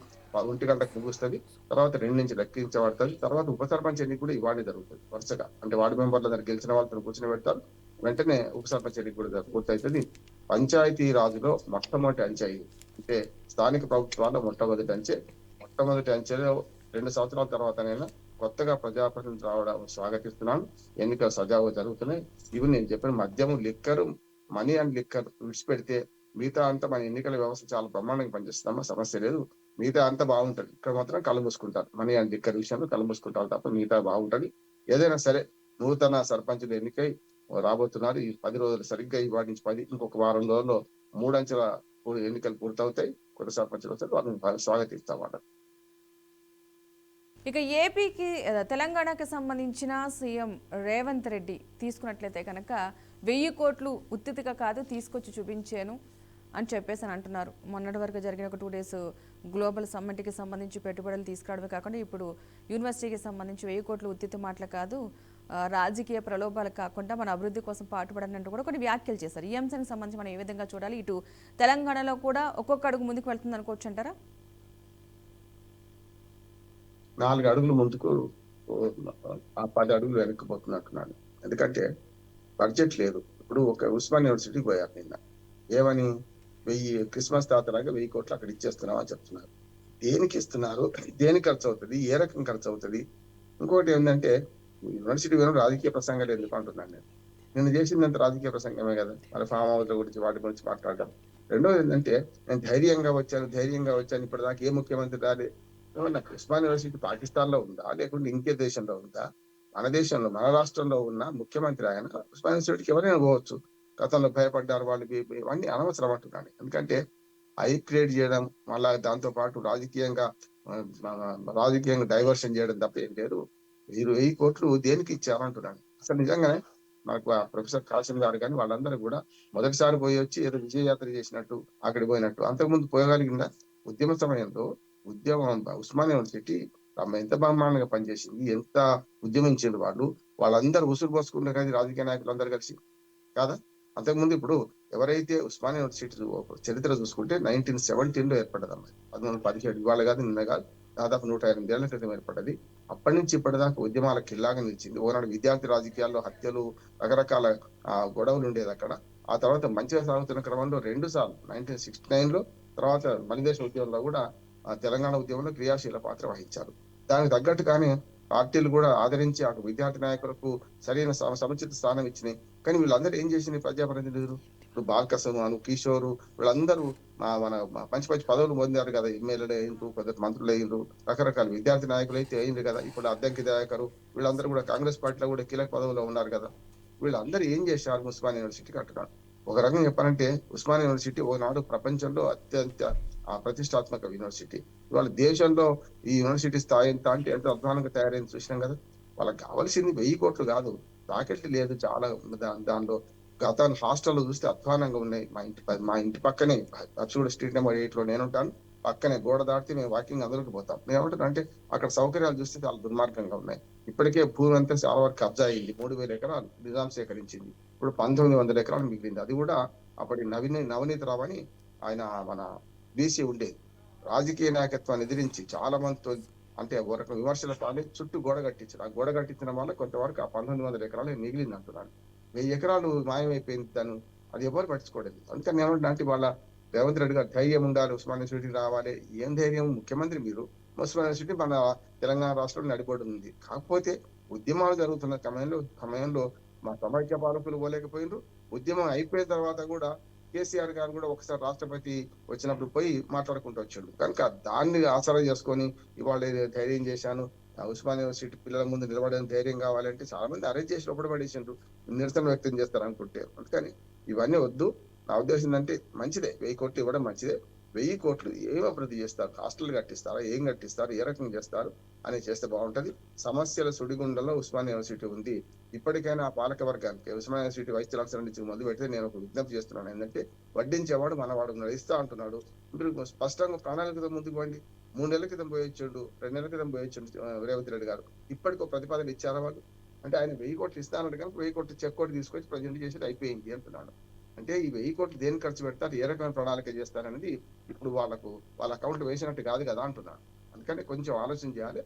1 గంటకు ముగుస్తుంది. తర్వాత 2 నుంచి లెక్కించబడుతుంది. తర్వాత ఉప సర్పంచ్ ఎన్నిక కూడా ఇవాళ జరుగుతుంది వరుసగా. అంటే వార్డు మెంబర్ల దగ్గర గెలిచిన వాళ్ళతో కూర్చొని పెడతారు, వెంటనే ఉప సర్పంచ్ ఎన్నిక కూడా పూర్తవుతుంది. పంచాయతీ రాజులో మొట్టమొదటి అంచె ఇది. అంటే స్థానిక ప్రభుత్వాల్లో మొట్టమొదటి అంచె మొట్టమొదటి అంచెలో 2 సంవత్సరాల తర్వాతనైనా కొత్తగా ప్రజాప్రతినిధులు రావడం స్వాగతిస్తున్నాను. ఎన్నికలు సజావుగా జరుగుతున్నాయి. ఇవి నేను చెప్పిన మద్యము, లిక్కరు, మనీ అండ్ లిక్కర్ విడిచిపెడితే మిగతా అంతా మన ఎన్నికల వ్యవస్థ చాలా బ్రహ్మాండంగా పనిచేస్తుందమ్మా. సమస్య లేదు. మిగతా అంతా బాగుంటది. ఇక్కడ మాత్రం కళ్ళు మూసుకుంటారు. మనీ అండ్ లిక్కర్ విషయంలో కళ్ళు మూసుకుంటారు తప్ప మిగతా బాగుంటది. ఏదైనా సరే నూతన సర్పంచులు ఎన్నికై రాబోతున్నారు. ఈ 10 రోజులు సరిగ్గా ఇవాటి నుంచి 10 ఇంకొక వారం రోజుల్లో 3 అంచెల ఎన్నికలు పూర్తవుతాయి. కొత్త సర్పంచులు వస్తారు. వాళ్ళని స్వాగతిస్తామాట. ఇక ఏపీకి తెలంగాణకి సంబంధించిన సీఎం రేవంత్ రెడ్డి తీసుకున్నట్లయితే కనుక 1000 కోట్లు ఉత్తిగా కాదు తీసుకొచ్చి చూపించాను అని చెప్పేసి అని అంటున్నారు. మొన్నటి వరకు జరిగిన ఒక 2 డేస్ గ్లోబల్ సమ్మిట్కి సంబంధించి పెట్టుబడులు తీసుకురావడమే కాకుండా ఇప్పుడు యూనివర్సిటీకి సంబంధించి 1000 కోట్లు ఉత్తితి మాటలు కాదు, రాజకీయ ప్రలోభాలు కాకుండా మన అభివృద్ధి కోసం పాటుపడనంటూ కూడా కొన్ని వ్యాఖ్యలు చేశారు. ఈ అంశానికి సంబంధించి మనం ఏ విధంగా చూడాలి? ఇటు తెలంగాణలో కూడా ఒక్కొక్క అడుగు ముందుకు వెళ్తుంది అనుకోవచ్చు అంటారా? 4 అడుగులు ముందుకు, 10 అడుగులు వెనక్కిపోతున్నట్టున్నాను. ఎందుకంటే బడ్జెట్ లేదు. ఇప్పుడు ఒక ఉస్మాన్ యూనివర్సిటీకి పోయారు నిన్న. ఏమని 1000 క్రిస్మస్ తాతలాగా 1000 కోట్లు అక్కడ ఇచ్చేస్తున్నాం అని చెప్తున్నారు. దేనికి ఇస్తున్నారు? దేనికి ఖర్చు అవుతుంది? ఏ రకం ఖర్చు అవుతుంది? ఇంకోటి ఏంటంటే యూనివర్సిటీ వేరే రాజకీయ ప్రసంగాలు ఎందుకు అంటున్నాను నేను. నేను చేసిందంత రాజకీయ ప్రసంగమే కదా. మరి ఫామ్ హౌస్ల గురించి వాటి గురించి మాట్లాడడం. రెండోది ఏంటంటే నేను ధైర్యంగా వచ్చాను ఇప్పటిదాకా ఏ ముఖ్యమంత్రి రాలే. నాకు ఉస్మాన్ యూనివర్సిటీ పాకిస్తాన్ లో ఉందా, లేకుంటే ఇంకే దేశంలో ఉందా? మన దేశంలో, మన రాష్ట్రంలో ఉన్న ముఖ్యమంత్రి ఆయన ఉస్మాన్ యూనివర్సిటీకి ఎవరైనా పోవచ్చు. గతంలో భయపడ్డారు వాళ్ళు, ఇవన్నీ అనవసరం అంటున్నాను. ఎందుకంటే హైప్ క్రియేట్ చేయడం, మళ్ళా దాంతో పాటు రాజకీయంగా డైవర్షన్ చేయడం తప్ప ఏం లేదు. 1000 కోట్లు దేనికి ఇచ్చారంటున్నాను. అసలు నిజంగానే మనకు ఆ ప్రొఫెసర్ కాసిం గారు కానీ వాళ్ళందరూ కూడా మొదటిసారి పోయి వచ్చి ఏదో విజయయాత్ర చేసినట్టు అక్కడికి పోయినట్టు అంతకుముందు పోయగలిగిందా? ఉద్యమ సమయంలో ఉస్మాన్ యూనివర్సిటీ ఎంత బ్రహ్మాండంగా పనిచేసింది, ఎంత ఉద్యమించారు వాళ్ళు. వాళ్ళందరూ ఉసురు పోసుకుంటారు కానీ రాజకీయ నాయకులు అందరూ కలిసి కాదా? అంతకుముందు ఇప్పుడు ఎవరైతే ఉస్మాన్ యూనివర్సిటీ చరిత్ర చూసుకుంటే 1917లో ఏర్పడ్డదమ్మా. 1917 ఇవాళ కాదు, నిన్న కాదు, దాదాపు 108 ఏళ్ల క్రితం ఏర్పడ్డది. అప్పటి నుంచి ఇప్పటిదాకా ఉద్యమాల కిల్లాగా నిలిచింది. ఓనాడు విద్యార్థి రాజకీయాల్లో హత్యలు, రకరకాల గొడవలు ఉండేది అక్కడ. ఆ తర్వాత మంచిగా సాగుతున్న క్రమంలో 2 సార్లు 1969లో, తర్వాత మలిదేశ ఉద్యమంలో కూడా తెలంగాణ ఉద్యమంలో క్రియాశీల పాత్ర వహించారు. దానికి తగ్గట్టుగానే పార్టీలు కూడా ఆదరించి అటు విద్యార్థి నాయకులకు సరైన సముచిత స్థానం ఇచ్చినాయి. కానీ వీళ్ళందరూ ఏం చేసింది? ప్రజాప్రతినిధులు ఇప్పుడు బాల్కసం అను, కిషోరు వీళ్ళందరూ మన మంచి మంచి పదవులు పొందారు కదా. ఎమ్మెల్యేలు అయ్యిండ్రు, కొందరు మంత్రులు అయ్యిండ్రు, రకరకాల విద్యార్థి నాయకులు అయితే అయింది కదా. ఇప్పుడు అద్దంకి దయాకరు వీళ్ళందరూ కూడా కాంగ్రెస్ పార్టీలో కూడా కీలక పదవుల్లో ఉన్నారు కదా. వీళ్ళందరూ ఏం చేశారు? ఉస్మాన్ యూనివర్సిటీ కట్టుకున్నారు. ఒక రకంగా చెప్పాలంటే ఉస్మాన్ యూనివర్సిటీ ఒకనాడు ప్రపంచంలో అత్యంత ప్రతిష్టాత్మక యూనివర్సిటీ. ఇవాళ దేశంలో ఈ యూనివర్సిటీ స్థాయి ఎంత అంటే ఎంత అధ్వానంగా తయారైంది చూసినాం కదా. వాళ్ళకి కావాల్సింది 1000 కోట్లు కాదు, రాకెట్ లేదు చాలా. దానిలో గతాన్ని హాస్టల్లో చూస్తే అధ్వానంగా ఉన్నాయి. మా ఇంటి పక్కనే అచ్చుడు స్ట్రీట్ నెంబర్ 8 లో నేను ఉంటాను. పక్కనే గోడ దాటితే మేము వాకింగ్ అందులోకి పోతాం. నేను ఏమంటున్నా అంటే అక్కడ సౌకర్యాలు చూస్తే చాలా దుర్మార్గంగా ఉన్నాయి. ఇప్పటికే భూమి అంతా చాలా వరకు కబ్జా అయింది. 3000 ఎకరాలు నిజాం సేకరించింది. ఇప్పుడు 1900 ఎకరాలు మిగిలింది. అది కూడా అప్పటి నవనీత్ రావు అని ఆయన మన బీసీ ఉండేది. రాజకీయ నాయకత్వాన్ని ఎదిరించి చాలా మందితో అంటే ఒక రకం విమర్శల పాలే చుట్టూ గోడ కట్టించారు. ఆ గోడ కట్టించడం వల్ల కొంతవరకు ఆ 1900 ఎకరాలు మిగిలింది అంటున్నాను. 1000 ఎకరాలు మాయమైపోయింది. దాన్ని అది ఎవరు పట్టించుకోలేదు. అందుకని ఏమంటే వాళ్ళ రేవంత్ రెడ్డి గారు ధైర్యం ఉండాలి, ఉస్మాన్ యూనివర్సిటీ రావాలి. ఏం ధైర్యం? ముఖ్యమంత్రి మీరు. ఉస్మాన్ యూనివర్సిటీ మన తెలంగాణ రాష్ట్రంలో నడిపడి ఉంది. కాకపోతే ఉద్యమాలు జరుగుతున్న సమయంలో మా సమైక్య పాలకులు పోలేకపోయినారు. ఉద్యమం అయిపోయిన తర్వాత కూడా కేసీఆర్ గారు కూడా ఒకసారి రాష్ట్రపతి వచ్చినప్పుడు పోయి మాట్లాడుకుంటూ వచ్చాడు. కనుక దాన్ని ఆసరా చేసుకొని ఇవాళ ధైర్యం చేశాను, ఉస్మాన్ యూనివర్సిటీ పిల్లల ముందు నిలబడని ధైర్యం కావాలంటే చాలా మంది అరెస్ట్ చేసి లోపల పడేసిండ్రు, నిరసన వ్యక్తం చేస్తారు అనుకుంటే. అందుకని ఇవన్నీ వద్దు. నా ఉద్దేశం ఏంటంటే మంచిదే, 1000 కోట్లు ఇవ్వడం మంచిదే. 1000 కోట్లు ఏం అభివృద్ధి చేస్తారు? హాస్టల్ కట్టిస్తారా? ఏం కట్టిస్తారు? ఏ రకంగా చేస్తారు అని చేస్తే బాగుంటది. సమస్యల సుడిగుండంలో ఉస్మాన్ యూనివర్సిటీ ఉంది. ఇప్పటికైనా ఆ పాలక వర్గానికి ఉస్మాన్ యూనివర్సిటీ వైస్ ఛాన్సలర్ నుంచి మొదలు పెడితే నేను ఒక విజ్ఞప్తి చేస్తున్నాను. ఏంటంటే వడ్డించేవాడు మనవాడు ఇస్తా అంటున్నాడు. మీరు స్పష్టంగా ప్రణాళికతో ముందుకు పోండి. 3 నెలల క్రితం పోయొచ్చాడు, 2 నెలల క్రితం పోయొచ్చాడు రేవంత్ రెడ్డి గారు. ఇప్పటికో ప్రతిపాదన ఇచ్చారా వాళ్ళు? అంటే ఆయన 1000 కోట్లు ఇస్తానన్నాడు కనుక 1000 కోట్లు చెక్ కోటి తీసుకొచ్చి ప్రజెంట్ చేసి అయిపోయింది అంటున్నాడు. అంటే ఈ 1000 కోట్లు దేనికి ఖర్చు పెడతారు, ఏ రకమైన ప్రణాళిక చేస్తారనేది ఇప్పుడు వాళ్ళ అకౌంట్ వేసినట్టు కాదు కదా అంటున్నాడు. అందుకని కొంచెం ఆలోచన చేయాలి.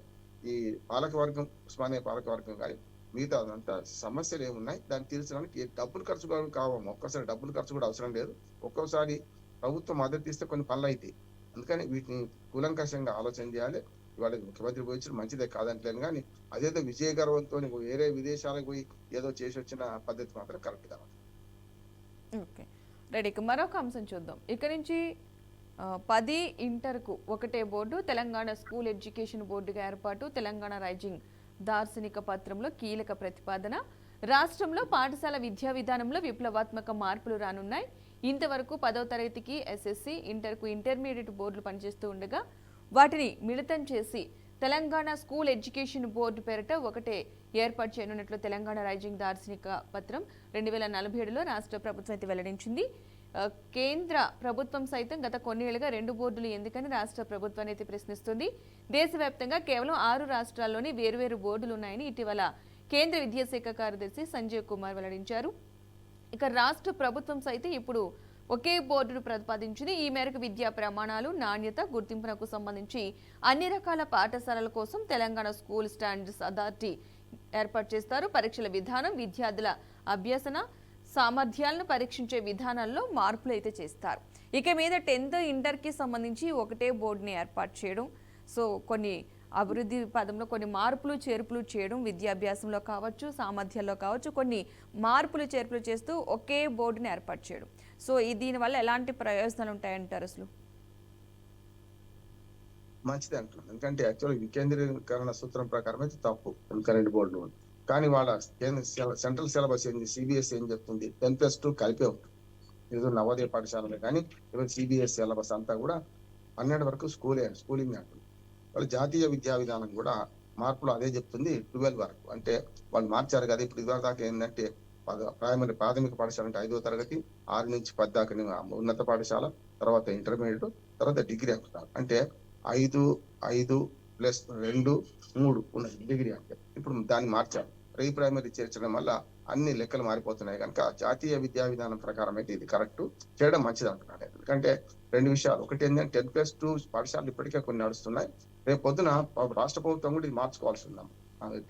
ఈ పాలకవర్గం, ఉస్మానియా పాలకవర్గం కానీ మిగతా అదంతా సమస్యలు ఏమున్నాయి దాన్ని తీర్చడానికి డబ్బులు ఖర్చు కావాలి. ఒక్కసారి డబ్బులు ఖర్చు కూడా అవసరం లేదు. ఒక్కోసారి ప్రభుత్వం మద్దతు ఇస్తే కొన్ని పనులు అవుతాయి. అందుకని వీటిని కూలంకషంగా ఆలోచన చేయాలి. ఇవాళ ముఖ్యమంత్రి పోయించడం మంచిదే కాదంటలేను, కానీ అదేదో విజయ గర్వంతో వేరే విదేశాలకు పోయి ఏదో చేసి వచ్చిన పద్ధతి మాత్రం కరెక్ట్ కాదు. Okay, right. ఇక మరొక అంశం చూద్దాం. ఇక నుంచి 10 ఇంటర్కు ఒకటే బోర్డు, తెలంగాణ స్కూల్ ఎడ్యుకేషన్ బోర్డుగా ఏర్పాటు, తెలంగాణ రైజింగ్ దార్శనిక పత్రంలో కీలక ప్రతిపాదన. రాష్ట్రంలో పాఠశాల విద్యా విధానంలో విప్లవాత్మక మార్పులు రానున్నాయి. ఇంతవరకు 10వ తరగతికి ఎస్ఎస్సి, ఇంటర్కు ఇంటర్మీడియట్ బోర్డులు పనిచేస్తూ ఉండగా వాటిని మిళితం చేసి తెలంగాణ స్కూల్ ఎడ్యుకేషన్ బోర్డు పేరిట ఒకటే ఏర్పాటు చేయనున్నట్లు తెలంగాణ రైజింగ్ దార్శనిక పత్రం 2047లో రాష్ట్ర ప్రభుత్వం అయితే వెల్లడించింది. కేంద్ర ప్రభుత్వం సైతం గత కొన్నేళ్లుగా 2 బోర్డులు ఎందుకని రాష్ట్ర ప్రభుత్వాన్ని అయితే ప్రశ్నిస్తుంది. దేశవ్యాప్తంగా కేవలం 6 రాష్ట్రాల్లోని వేర్వేరు బోర్డులు ఉన్నాయని ఇటీవల కేంద్ర విద్యాశాఖ కార్యదర్శి సంజయ్ కుమార్ వెల్లడించారు. ఇక రాష్ట్ర ప్రభుత్వం సైతం ఇప్పుడు ఒకే బోర్డును ప్రతిపాదించింది. ఈ మేరకు విద్యా ప్రమాణాలు, నాణ్యత, గుర్తింపునకు సంబంధించి అన్ని రకాల పాఠశాలల కోసం తెలంగాణ స్కూల్ స్టాండర్డ్స్ అథారిటీ ఏర్పాటు చేస్తారు. పరీక్షల విధానం, విద్యార్థుల అభ్యసన సామర్థ్యాలను పరీక్షించే విధానాల్లో మార్పులు అయితే చేస్తారు. ఇక మీద 10th ఇంటర్కి సంబంధించి ఒకటే బోర్డుని ఏర్పాటు చేయడం, సో కొన్ని అభివృద్ధి పదంలో కొన్ని మార్పులు చేర్పులు చేయడం, విద్యాభ్యాసంలో కావచ్చు, సామర్థ్యాల్లో కావచ్చు, కొన్ని మార్పులు చేర్పులు చేస్తూ ఒకే బోర్డుని ఏర్పాటు చేయడం. సో దీనివల్ల ఎలాంటి ప్రయోజనాలు ఉంటాయంటారు అసలు? మంచిది అంటున్నాను. ఎందుకంటే యాక్చువల్గా వికేంద్రీకరణ సూత్రం ప్రకారం అయితే తప్పు, కరెంట్ బోర్డు ఉంది. కానీ వాళ్ళ సెంట్రల్ సిలబస్ ఏంది, సిబిఎస్ఈ ఏం చెప్తుంది, 10+2 కలిపే ఉంటుంది. ఏదో నవోదయ పాఠశాలలే కానీ ఈవెన్ సిబిఎస్ఈ సిలబస్ అంతా కూడా 12 వరకు స్కూలింగ్ అంటుంది. వాళ్ళ జాతీయ విద్యా విధానం కూడా మార్పులు అదే చెప్తుంది, 12 వరకు. అంటే వాళ్ళు మార్చారు కదా. ఇప్పుడు ఇదివరకు దాకా ఏంటంటే ప్రాథమిక పాఠశాల అంటే 5వ తరగతి, 6 నుంచి 10 దాకా ఉన్నత పాఠశాల, తర్వాత ఇంటర్మీడియట్, తర్వాత డిగ్రీ అంటున్నారు. అంటే 5+2+3 ఉన్నది డిగ్రీ. అంటే ఇప్పుడు దాన్ని మార్చారు, ప్రీ ప్రైమరీ చేర్చడం వల్ల అన్ని లెక్కలు మారిపోతున్నాయి. కనుక జాతీయ విద్యా విధానం ప్రకారం అయితే ఇది కరెక్ట్ చేయడం మంచిది అంటున్నాను. ఎందుకంటే 2 విషయాలు. ఒకటి ఏంటంటే 10+2 పాఠశాలలు ఇప్పటికే కొన్ని నడుస్తున్నాయి. రేపు పొద్దున రాష్ట్ర ప్రభుత్వం కూడా ఇది మార్చుకోవాల్సి ఉన్నాం.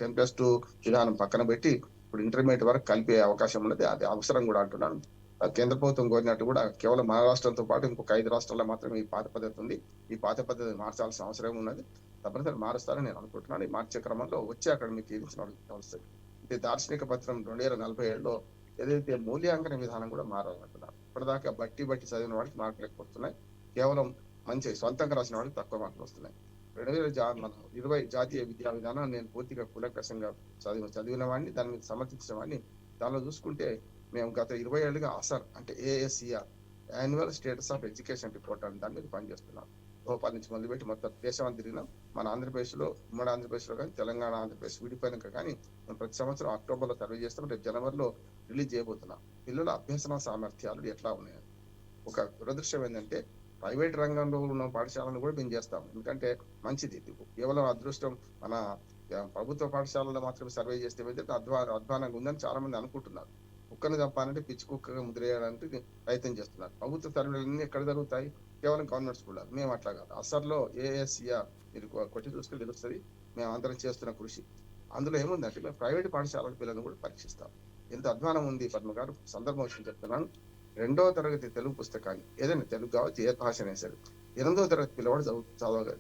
10+2 విధానం పక్కన పెట్టి ఇప్పుడు ఇంటర్మీడియట్ వరకు కలిపే అవకాశం ఉన్నది, అది అవసరం కూడా అంటున్నాను. కేంద్ర ప్రభుత్వం కోరినట్టు కూడా కేవలం మన రాష్ట్రంతో పాటు ఇంకొక 5 రాష్ట్రాల్లో మాత్రమే ఈ పాత పద్ధతి ఉంది. ఈ పాత పద్ధతి మార్చాల్సిన అవసరం ఉన్నది. తప్పనిసరి మారుస్తారని నేను అనుకుంటున్నాను. ఈ మార్చే క్రమంలో వచ్చే అకాడమిక్ ఇయర్ వస్తుంది. ఇది దార్శనిక పత్రం 2047లో ఏదైతే మూల్యాంకన విధానం కూడా మారాలంటున్నారు. ఇప్పటిదాకా బట్టి చదివిన వాడికి మార్కులు ఎక్కువ వస్తున్నాయి, కేవలం మంచి సొంతంగా రాసిన వాడికి తక్కువ మార్కులు వస్తున్నాయి. 2020 జాతీయ విద్యా విధానం నేను పూర్తిగా కూలంకషంగా చదివిన వాడిని, దాని మీద సమర్థించిన వాడిని. దానిలో చూసుకుంటే మేము గత 20 ఏళ్ళుగా అసర్ అంటే ASER annual status of education report అని దాని మీద పనిచేస్తున్నాం. భోపాల్ నుంచి మొదలుపెట్టి మొత్తం దేశం అంతా తిరిగినాం. మన ఆంధ్రప్రదేశ్లో, ఉమ్మడి ఆంధ్రప్రదేశ్లో కానీ, తెలంగాణ ఆంధ్రప్రదేశ్ విడిపోయినాక కానీ మేము ప్రతి సంవత్సరం అక్టోబర్లో సర్వే చేస్తాం. రేపు జనవరిలో రిలీజ్ చేయబోతున్నాం. పిల్లల అభ్యసన సామర్థ్యాలు ఎట్లా ఉన్నాయి. ఒక దురదృష్టం ఏంటంటే ప్రైవేట్ రంగంలో ఉన్న పాఠశాలను కూడా మేము చేస్తాం. ఎందుకంటే మంచిది, కేవలం అదృష్టం మన ప్రభుత్వ పాఠశాలలో మాత్రమే సర్వే చేస్తే అధ్వానంగా ఉందని చాలా మంది అనుకుంటున్నారు. కుక్కను చంపాలంటే పిచ్చి కుక్కగా ముద్రేయడానికి ప్రయత్నం చేస్తున్నారు. ప్రభుత్వ సర్వేలన్నీ ఎక్కడ జరుగుతాయి, కేవలం గవర్నమెంట్ స్కూల్లో. మేము అట్లా కాదు. అసర్లో ASER మీరు కొట్టి చూసుకుని తెలుస్తుంది మేము అందరం చేస్తున్న కృషి. అందులో ఏముందంటే మేము ప్రైవేట్ పాఠశాల పిల్లలను కూడా పరీక్షిస్తాం. ఎంత అధ్వానం ఉంది పద్మ గారు, సందర్భం వచ్చి చెప్తున్నాను. 2వ తరగతి తెలుగు పుస్తకాన్ని, ఏదైనా తెలుగు కావచ్చు, ఏ భాష అయినా సరే, 8వ తరగతి పిల్లవాడు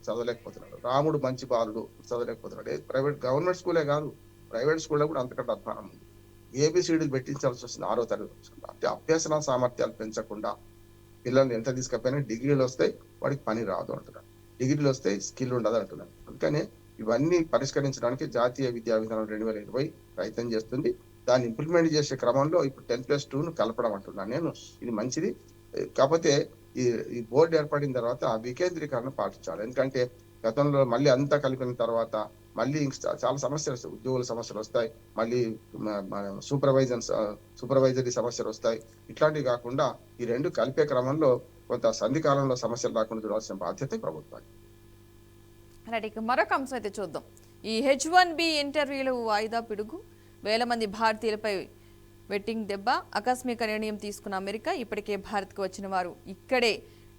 చదవలేకపోతున్నాడు. రాముడు మంచి బాలుడు చదవలేకపోతున్నాడు. ప్రైవేట్ గవర్నమెంట్ స్కూలే కాదు, ప్రైవేట్ స్కూల్లో కూడా అంతకంటే అధ్వానం ఉంది. ABCDలు పెట్టించాల్సి వస్తుంది 6వ తరగతి. అంటే అభ్యసన సామర్థ్యాలు పెంచకుండా పిల్లల్ని ఎంత తీసుకపోయినా డిగ్రీలు వస్తాయి, వాడికి పని రాదు అంటున్నాడు. డిగ్రీలు వస్తాయి, స్కిల్ ఉండదు అంటున్నాడు. అందుకనే ఇవన్నీ పరిష్కరించడానికి జాతీయ విద్యా విధానం 2020 ప్రయత్నం చేస్తుంది. దాన్ని ఇంప్లిమెంట్ చేసే క్రమంలో ఇప్పుడు 10+2 కలపడం అంటున్నాను నేను. ఇది మంచిది. కాకపోతే ఈ బోర్డు ఏర్పడిన తర్వాత వికేంద్రీకరణ పాటించాలి. ఎందుకంటే గతంలో మళ్ళీ అంతా కలిపిన తర్వాత మళ్ళీ చాలా సమస్యలు వస్తాయి, ఉద్యోగుల సమస్యలు వస్తాయి, మళ్ళీ సూపర్వైజరీ సమస్యలు వస్తాయి. ఇట్లాంటివి కాకుండా ఈ 2 కలిపే క్రమంలో కొంత సంధి కాలంలో సమస్యలు రాకుండా చూడాల్సిన బాధ్యత ప్రభుత్వానికి. రైట్, మరొక అంశం అయితే చూద్దాం. ఈ H1B ఇంటర్వ్యూలు వాయిదా పిడుగు, వేల మంది భారతీయులపై వెట్టింగ్ దెబ్బ, ఆకస్మిక నిర్ణయం తీసుకున్న అమెరికా. ఇప్పటికే భారత్కు వచ్చిన వారు ఇక్కడే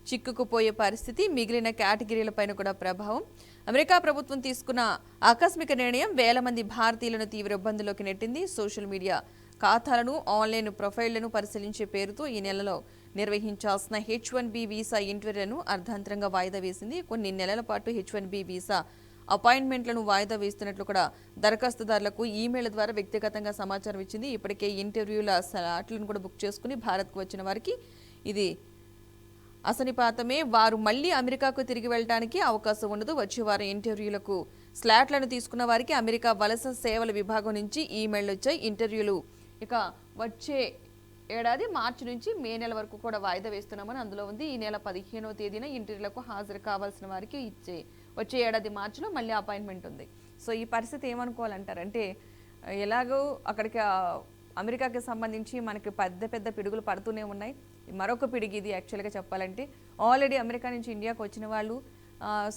చిక్కుకుపోయే పరిస్థితి, మిగిలిన కేటగిరీలపైన కూడా ప్రభావం. అమెరికా ప్రభుత్వం తీసుకున్న ఆకస్మిక నిర్ణయం వేల మంది భారతీయులను తీవ్ర ఇబ్బందుల్లోకి నెట్టింది. సోషల్ మీడియా ఖాతాలను, ఆన్లైన్ ప్రొఫైళ్లను పరిశీలించే పేరుతో ఈ నెలలో నిర్వహించాల్సిన H1B వీసా ఇంటర్వ్యూలను అర్ధాంతరంగా వాయిదా వేసింది. కొన్ని నెలల పాటు H1B వీసా అపాయింట్మెంట్లను వాయిదా వేస్తున్నట్లు కూడా దరఖాస్తుదారులకు ఈమెయిల్ ద్వారా వ్యక్తిగతంగా సమాచారం ఇచ్చింది. ఇప్పటికే ఇంటర్వ్యూల స్లాట్లను కూడా బుక్ చేసుకుని భారత్కు వచ్చిన వారికి ఇది అసనిపాతమే. వారు మళ్ళీ అమెరికాకు తిరిగి వెళ్ళడానికి అవకాశం ఉండదు. వచ్చే వారం ఇంటర్వ్యూలకు స్లాట్లను తీసుకున్న వారికి అమెరికా వలస సేవల విభాగం నుంచి ఈమెయిల్ వచ్చాయి. ఇంటర్వ్యూలు ఇక వచ్చే ఏడాది మార్చి నుంచి మే నెల వరకు కూడా వాయిదా వేస్తున్నామని అందులో ఉంది. ఈ నెల 15వ తేదీన ఇంటర్వ్యూలకు హాజరు కావాల్సిన వారికి వచ్చే ఏడాది మార్చిలో మళ్ళీ అపాయింట్మెంట్ ఉంది. సో ఈ పరిస్థితి ఏమనుకోవాలంటారంటే ఎలాగో అక్కడికి అమెరికాకి సంబంధించి మనకి పెద్ద పెద్ద పిడుగులు పడుతూనే ఉన్నాయి. మరొక పిడుగు ఇది యాక్చువల్గా చెప్పాలంటే. ఆల్రెడీ అమెరికా నుంచి ఇండియాకు వచ్చిన వాళ్ళు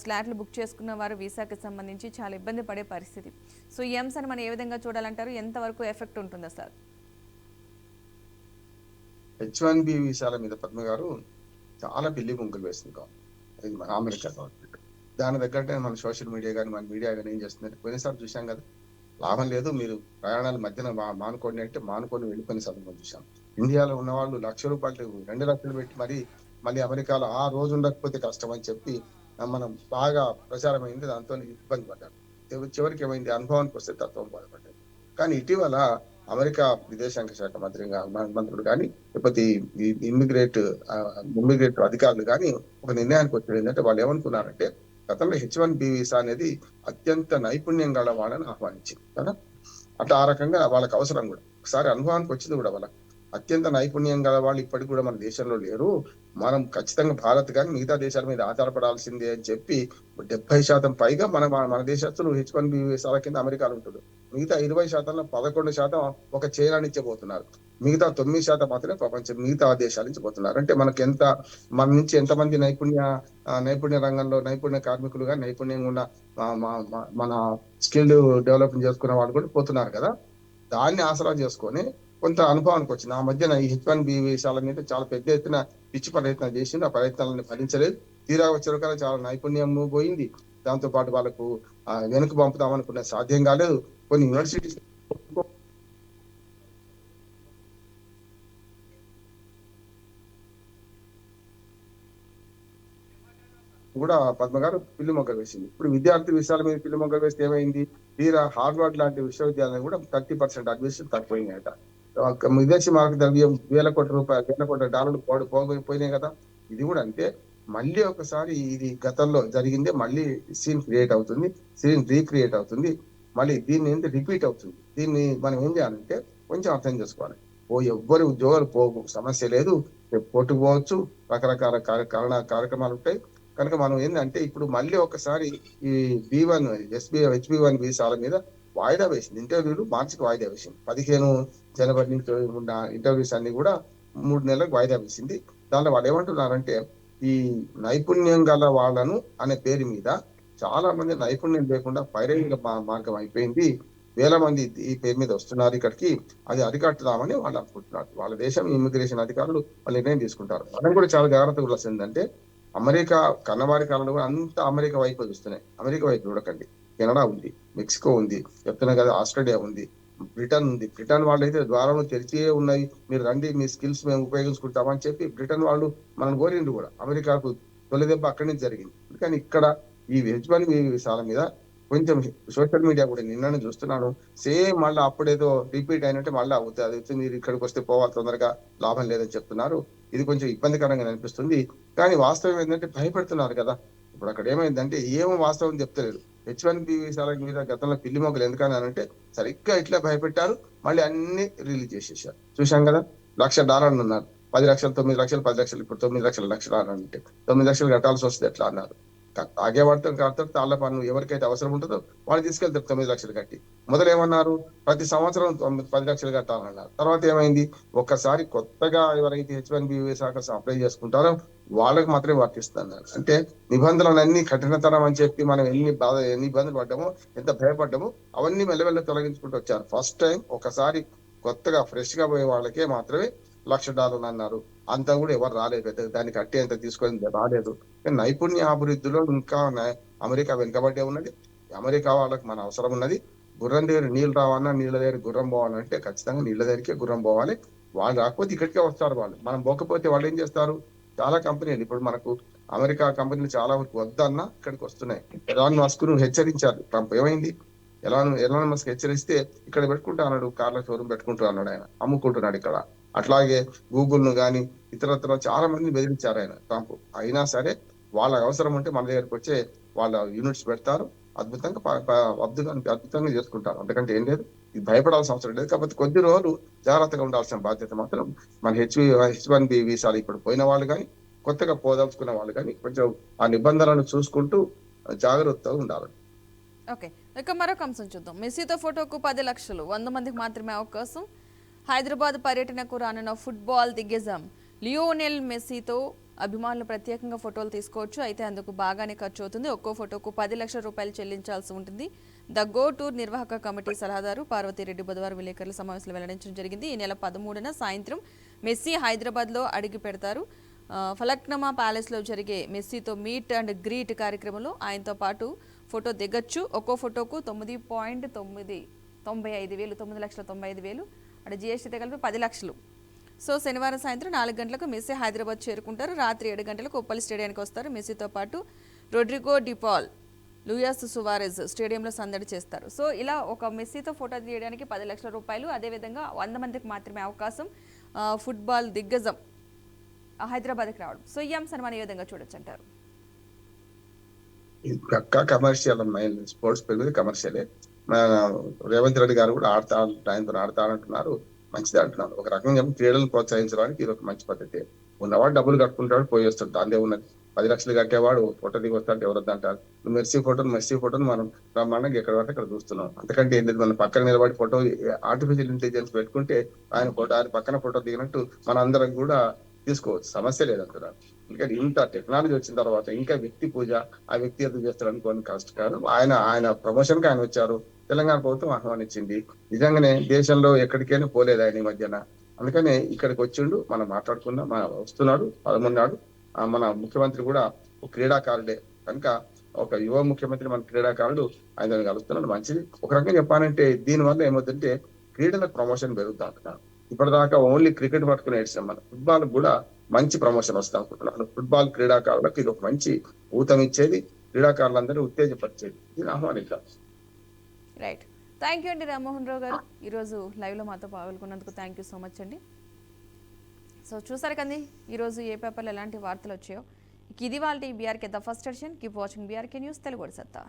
స్లాట్లు బుక్ చేసుకున్న వారు వీసాకి సంబంధించి చాలా ఇబ్బంది పడే పరిస్థితి. సో ఈ అంశాన్ని మనం ఏ విధంగా చూడాలంటారు? ఎంతవరకు ఎఫెక్ట్ ఉంటుంది అసలు? H1B వీసాల మీద పద్మ గారు చాలా పిల్లి ముంకులు వేస్తుంది ఇది మన అమెరికా గవర్నమెంట్. దాని తగ్గట్టే మన సోషల్ మీడియా కానీ మన మీడియా కానీ ఏం చేస్తుందంటే పోయినసారి చూసాం కదా, లాభం లేదు మీరు ప్రయాణాలు మధ్యన మానుకోండి అంటే మానుకొని వెళ్ళిపోయిన సందర్భం చూసాం. ఇండియాలో ఉన్న వాళ్ళు ₹1,00,000 2 లక్షలు పెట్టి మళ్ళీ అమెరికాలో ఆ రోజు ఉండకపోతే కష్టం అని చెప్పి మనం బాగా ప్రచారం అయింది. దాంతో ఇబ్బంది పడ్డారు. చివరికి ఏమైంది, అనుభవానికి వస్తే తత్వం బాధపడ్డారు. కానీ ఇటీవల అమెరికా విదేశాంగ శాఖ మంత్రులు కానీ లేకపోతే ఇమ్మిగ్రేట్ అధికారులు కానీ ఒక నిర్ణయానికి వచ్చారు. ఏంటంటే వాళ్ళు ఏమనుకున్నారంటే గతంలో H1B వీసా అనేది అత్యంత నైపుణ్యం గల వాళ్ళని ఆహ్వానించింది కదా, అట్లా ఆ రకంగా వాళ్ళకి అవసరం కూడా ఒకసారి అనుభవానికి వచ్చింది కూడా. వాళ్ళ అత్యంత నైపుణ్యం గల వాళ్ళు ఇప్పటికి కూడా మన దేశంలో లేరు, మనం ఖచ్చితంగా భారత్ కానీ మిగతా దేశాల మీద ఆధారపడాల్సిందే అని చెప్పి 70% పైగా మన దేశస్తులు H1B వీసాల కింద అమెరికాలో ఉంటుంది. మిగతా 20%లో 11% ఒక చైనా నుంచి పోతున్నారు. మిగతా 9% మాత్రమే ప్రపంచం మిగతా దేశాల నుంచి పోతున్నారు. అంటే మన నుంచి ఎంతమంది నైపుణ్య రంగంలో నైపుణ్య కార్మికులుగా నైపుణ్యంగా ఉన్న మన స్కిల్ డెవలప్మెంట్ చేసుకున్న వాళ్ళు కూడా పోతున్నారు కదా. దాన్ని ఆసరా చేసుకొని కొంత అనుభవానికి వచ్చింది. ఆ మధ్యన ఈ H1B వీసాల మీద చాలా పెద్ద ఎత్తున పిచ్చి ప్రయత్నం చేసింది. ఆ ప్రయత్నాలను ఫలించలేదు. తీరా వచ్చే చాలా నైపుణ్యం పోయింది. దాంతో పాటు వాళ్ళకు వెనుక పంపుదామనుకున్న సాధ్యం కాలేదు. కొన్ని యూనివర్సిటీస్ కూడా పద్మ గారు పిల్లి మొగ్గలు వేసింది. ఇప్పుడు విద్యార్థి విషయాల మీద పిల్లి మొగ్గలు వేస్తే ఏమైంది, తీరా హార్వర్డ్ లాంటి విశ్వవిద్యాలయం కూడా 30% అడ్మిషన్ తక్కువైనాయట. విదేశీ మార్గద్రవ్యం $1,000 కోట్ల $1,000 పోయినాయి కదా. ఇది కూడా అంతే. మళ్ళీ ఒకసారి ఇది గతంలో జరిగిందే మళ్ళీ సీన్ క్రియేట్ అవుతుంది, సీన్ రీక్రియేట్ అవుతుంది, మళ్ళీ దీన్ని రిపీట్ అవుతుంది. దీన్ని మనం ఏం చేయాలంటే కొంచెం అర్థం చేసుకోవాలి. ఎవ్వరి ఉద్యోగాలు పోవు, సమస్య లేదు, పోవచ్చు, రకరకాల కార్యక్రమాలు ఉంటాయి. కనుక మనం ఏంటంటే ఇప్పుడు మళ్ళీ ఒకసారి ఈ H1B వీసాల మీద వాయిదా వేసింది. ఇంటర్వ్యూలు మార్చికి వాయిదా వేసింది. 15 జనవరి నుంచి ఉన్న ఇంటర్వ్యూస్ అన్ని కూడా 3 నెలలకు వాయిదా వేసింది. దాంట్లో వాళ్ళు ఏమంటున్నారంటే ఈ నైపుణ్యం గల వాళ్ళను అనే పేరు మీద చాలా మంది నైపుణ్యం లేకుండా పైరేయుల మార్గం అయిపోయింది. వేల మంది ఈ పేరు మీద వస్తున్నారు ఇక్కడికి, అది అరికట్టుదామని వాళ్ళు అనుకుంటున్నారు. వాళ్ళ దేశం ఇమిగ్రేషన్ అధికారులు వాళ్ళు నిర్ణయం తీసుకుంటారు. మనం కూడా చాలా జాగ్రత్తగా ఉండాల్సిందంటే అమెరికా కన్నవారి కాలంలో కూడా అంతా అమెరికా వైపు చూస్తున్నాయి. అమెరికా వైపు చూడకండి. కెనడా ఉంది, మెక్సికో ఉంది, చెప్తున్నా కదా, ఆస్ట్రేలియా ఉంది, బ్రిటన్ ఉంది. బ్రిటన్ వాళ్ళు అయితే ద్వారాలు తెరిచే ఉన్నాయి, మీరు రండి మీ స్కిల్స్ మేము ఉపయోగించుకుంటామని చెప్పి బ్రిటన్ వాళ్ళు మనం కోరిండు కూడా. అమెరికాకు తొలి దెబ్బ అక్కడి నుంచి జరిగింది. కానీ ఇక్కడ ఈ H1B వీసాల మీద కొంచెం సోషల్ మీడియా కూడా నిన్ననే చూస్తున్నాను, సేమ్ మళ్ళీ అప్పుడేదో రిపీట్ అయినట్టే మళ్ళీ అవుతుంది. అది వచ్చి మీరు ఇక్కడికి వస్తే పోవాలి, తొందరగా లాభం లేదని చెప్తున్నారు. ఇది కొంచెం ఇబ్బందికరంగా అనిపిస్తుంది. కానీ వాస్తవం ఏంటంటే భయపెడుతున్నారు కదా. ఇప్పుడు అక్కడ ఏమైందంటే ఏమో వాస్తవం చెప్తలేరు. H1B వీసాల మీద గతంలో పిల్లి మొగ్గలు ఎందుకని అంటే సరిగ్గా ఇట్లా భయపెట్టారు, మళ్ళీ అన్ని రిలీజ్ చేసేసారు. చూసాం కదా, $1,00,000 ఉన్నారు, 10 లక్షలు 9 లక్షలు 10 లక్షలు, ఇప్పుడు 9 లక్షలు అంటే 9 లక్షలు కట్టాల్సి వస్తుంది ఎట్లా అన్నారు. తాగేవాడితో కడతారు, తాళ్ళ పన్ను ఎవరికైతే అవసరం ఉంటుందో వాళ్ళు తీసుకెళ్తారు 9 లక్షలు కట్టి. మొదలు ఏమన్నారు, ప్రతి సంవత్సరం 10 లక్షలు కట్టాలన్నారు. తర్వాత ఏమైంది, ఒక్కసారి కొత్తగా ఎవరైతే H1B వీసాకు అప్లై చేసుకుంటారో వాళ్ళకి మాత్రమే వర్తిస్తున్నారు. అంటే నిబంధనలన్నీ కఠినతరం అని చెప్పి మనం ఎన్ని ఇబ్బందులు పడ్డామో, ఎంత భయపడ్డామో అవన్నీ మెల్లమెల్ల తొలగించుకుంటూ వచ్చారు. ఫస్ట్ టైం ఒకసారి కొత్తగా ఫ్రెష్ గా పోయే వాళ్ళకే మాత్రమే $1,00,000 అన్నారు. అంతా కూడా ఎవరు రాలేదు, దాన్ని కట్టి అంత తీసుకొని రాలేదు. నైపుణ్య అభివృద్ధిలో ఇంకా అమెరికా వెనుకబడ్డే ఉన్నది. అమెరికా వాళ్ళకి మన అవసరం ఉన్నది. గుర్రం దగ్గర నీళ్ళు రావాలన్నా నీళ్ళ దగ్గర గుర్రం పోవాలంటే ఖచ్చితంగా నీళ్ళ దగ్గరికే గుర్రం పోవాలి. వాళ్ళు రాకపోతే ఇక్కడికే వస్తారు వాళ్ళు. మనం పోకపోతే వాళ్ళు ఏం చేస్తారు? చాలా కంపెనీలు ఇప్పుడు మనకు అమెరికా కంపెనీలు చాలా వరకు వద్దన్నా ఇక్కడికి వస్తున్నాయి. ఎలాన్ మస్క్ ను హెచ్చరించారు ట్రంప్. ఏమైంది? ఎలాన్ మస్క్ హెచ్చరిస్తే ఇక్కడ పెట్టుకుంటా అన్నాడు. కార్ల షోరూమ్ పెట్టుకుంటా అన్నాడు ఆయన. అమ్ముకుంటున్నాడు ఇక్కడ. అట్లాగే గూగుల్ ను గాని ఇతరత్ర చాలా మందిని బెదిరించారు ఆయన ట్రంప్. అయినా సరే వాళ్ళ అవసరం ఉంటే మన దగ్గరికి వచ్చే వాళ్ళ యూనిట్స్ పెడతారు. అద్భుతంగా అద్భుతంగా చేసుకుంటారు. అంతకంటే ఏం లేదు. ఇది భయపడాల్సిన అవసరం లేదు. కాకపోతే కొద్ది రోజులు జాగ్రత్తగా ఉండాల్సిన బాధ్యత మాత్రం మన H1B వీసాలు ఇప్పుడు పోయిన వాళ్ళు కానీ కొత్తగా పోదలుచుకున్న వాళ్ళు కానీ కొంచెం ఆ నిబంధనలను చూసుకుంటూ జాగ్రత్తగా ఉండాలి. ఓకే, ఇక మరొక అంశం చూద్దాం. మెస్సీతో ఫోటోకు 10 లక్షలు, 100 మందికి మాత్రమే అవకాశం. హైదరాబాద్ పర్యటనకు రానున్న ఫుట్బాల్ దిగ్గజం లియోనెల్ మెస్సీతో అభిమానులు ప్రత్యేకంగా ఫోటోలు తీసుకోవచ్చు. అయితే అందుకు బాగానే ఖర్చు అవుతుంది. ఒక్కో ఫోటోకు 10 లక్షల రూపాయలు చెల్లించాల్సి ఉంటుంది. ద గో టూర్ నిర్వాహక కమిటీ సలహాదారు పార్వతీరెడ్డి బుధవారం విలేకరుల సమావేశంలో వెల్లడించడం జరిగింది. ఈ నెల 13న సాయంత్రం మెస్సీ హైదరాబాద్లో అడుగు పెడతారు. ఫలక్నమా ప్యాలెస్లో జరిగే మెస్సీతో మీట్ అండ్ గ్రీట్ కార్యక్రమంలో ఆయనతో పాటు ఫోటో దిగొచ్చు. ఒక్కో ఫోటోకు 9,95,000 అక్కడ జిఎస్టీతో కలిపి 10 లక్షలు. సో శనివారం సాయంత్రం 4 గంటలకు మెస్సీ హైదరాబాద్ చేరుకుంటారు. రాత్రి 7 గంటలకు ఉప్పల్ స్టేడియానికి వస్తారు. మెస్సీతో పాటు రొడ్రిగో డిపాల్, లూయాస్ సువారెజ్ స్టేడియంలో సందడి చేస్తారు. సో ఇలా ఒక మెస్సీతో ఫోటో తీయడానికి 10 లక్షల రూపాయలు, అదేవిధంగా 100 మందికి మాత్రమే అవకాశం. ఫుట్బాల్ దిగ్గజం హైదరాబాద్కి రావడం. సో ఈ అంశాన్ని మనం ఏ విధంగా చూడొచ్చు అంటారు? పక్కా కమర్షియల్ అమ్మాయి. స్పోర్ట్స్ పెరిగింది కమర్షియలే. రేవంత్ రెడ్డి గారు కూడా ఆయనతో ఆడతానంటున్నారు. మంచిది అంటున్నారు. ఒక రకంగా చెప్పి క్రీడలను ప్రోత్సహించడానికి ఇది ఒక మంచి పద్ధతి. ఉన్నవాడు డబ్బులు కట్టుకుంటాడు, పోయి వస్తాడు. దాందే ఉన్నది. 10 లక్షలు కట్టేవాడు ఫోటో దిగి వస్తాడు, ఎవరొద్దు అంటారు. మెస్సీ ఫోటోను మనం బ్రహ్మాండంగా ఎక్కడ పడితే అక్కడ చూస్తున్నాం. అంతకంటే ఏంటి, మన పక్కన నిలబడి ఫోటో ఆర్టిఫిషియల్ ఇంటెలిజెన్స్ పెట్టుకుంటే ఆయన పక్కన ఫోటో దిగినట్టు మన అందరం కూడా తీసుకోవచ్చు. సమస్య లేదంటున్నారు. ఎందుకంటే ఇంత టెక్నాలజీ వచ్చిన తర్వాత ఇంకా వ్యక్తి పూజ ఆ వ్యక్తి ఎందుకు చేస్తాడు అనుకోని కష్టం కాదు. ఆయన ప్రమోషన్ కి ఆయన వచ్చారు. తెలంగాణ ప్రభుత్వం ఆహ్వానించింది. నిజంగానే దేశంలో ఎక్కడికైనా పోలేదు ఆయన ఈ మధ్యన. అందుకనే ఇక్కడికి వచ్చిండు, మనం మాట్లాడుకుందాం. వస్తున్నాడు 13 నాడు. మన ముఖ్యమంత్రి కూడా ఒక క్రీడాకారుడే కనుక ఒక యువ ముఖ్యమంత్రి మన క్రీడాకారుడు ఆయన కలుస్తున్నాడు. మంచిది. ఒక రకంగా చెప్పాలంటే దీని వల్ల ఏమవుతుందంటే క్రీడలకు ప్రమోషన్ పెరుగుతా అంటున్నాను. ఇప్పటిదాకా ఓన్లీ క్రికెట్ పట్టుకుని ఏడ్చాం. మన ఫుట్బాల్ కూడా మంచి ప్రమోషన్ వస్తా అనుకుంటున్నాను. ఫుట్బాల్ క్రీడాకారులకు ఇది ఒక మంచి ఊతం ఇచ్చేది, క్రీడాకారులందరూ ఉత్తేజపరిచేది. దీన్ని ఆహ్వానిద్దాం. రైట్, థ్యాంక్ యూ అండి రామ్మోహన్ రావు గారు. ఈరోజు లైవ్లో మాతో పాల్గొన్నందుకు థ్యాంక్ యూ సో మచ్ అండి. సో చూసారు కండి ఈరోజు ఏ పేపర్లో ఎలాంటి వార్తలు వచ్చాయో. ఇది వాళ్ళ BRK the first edition. Keep watching BRK news Telugu సత్తా.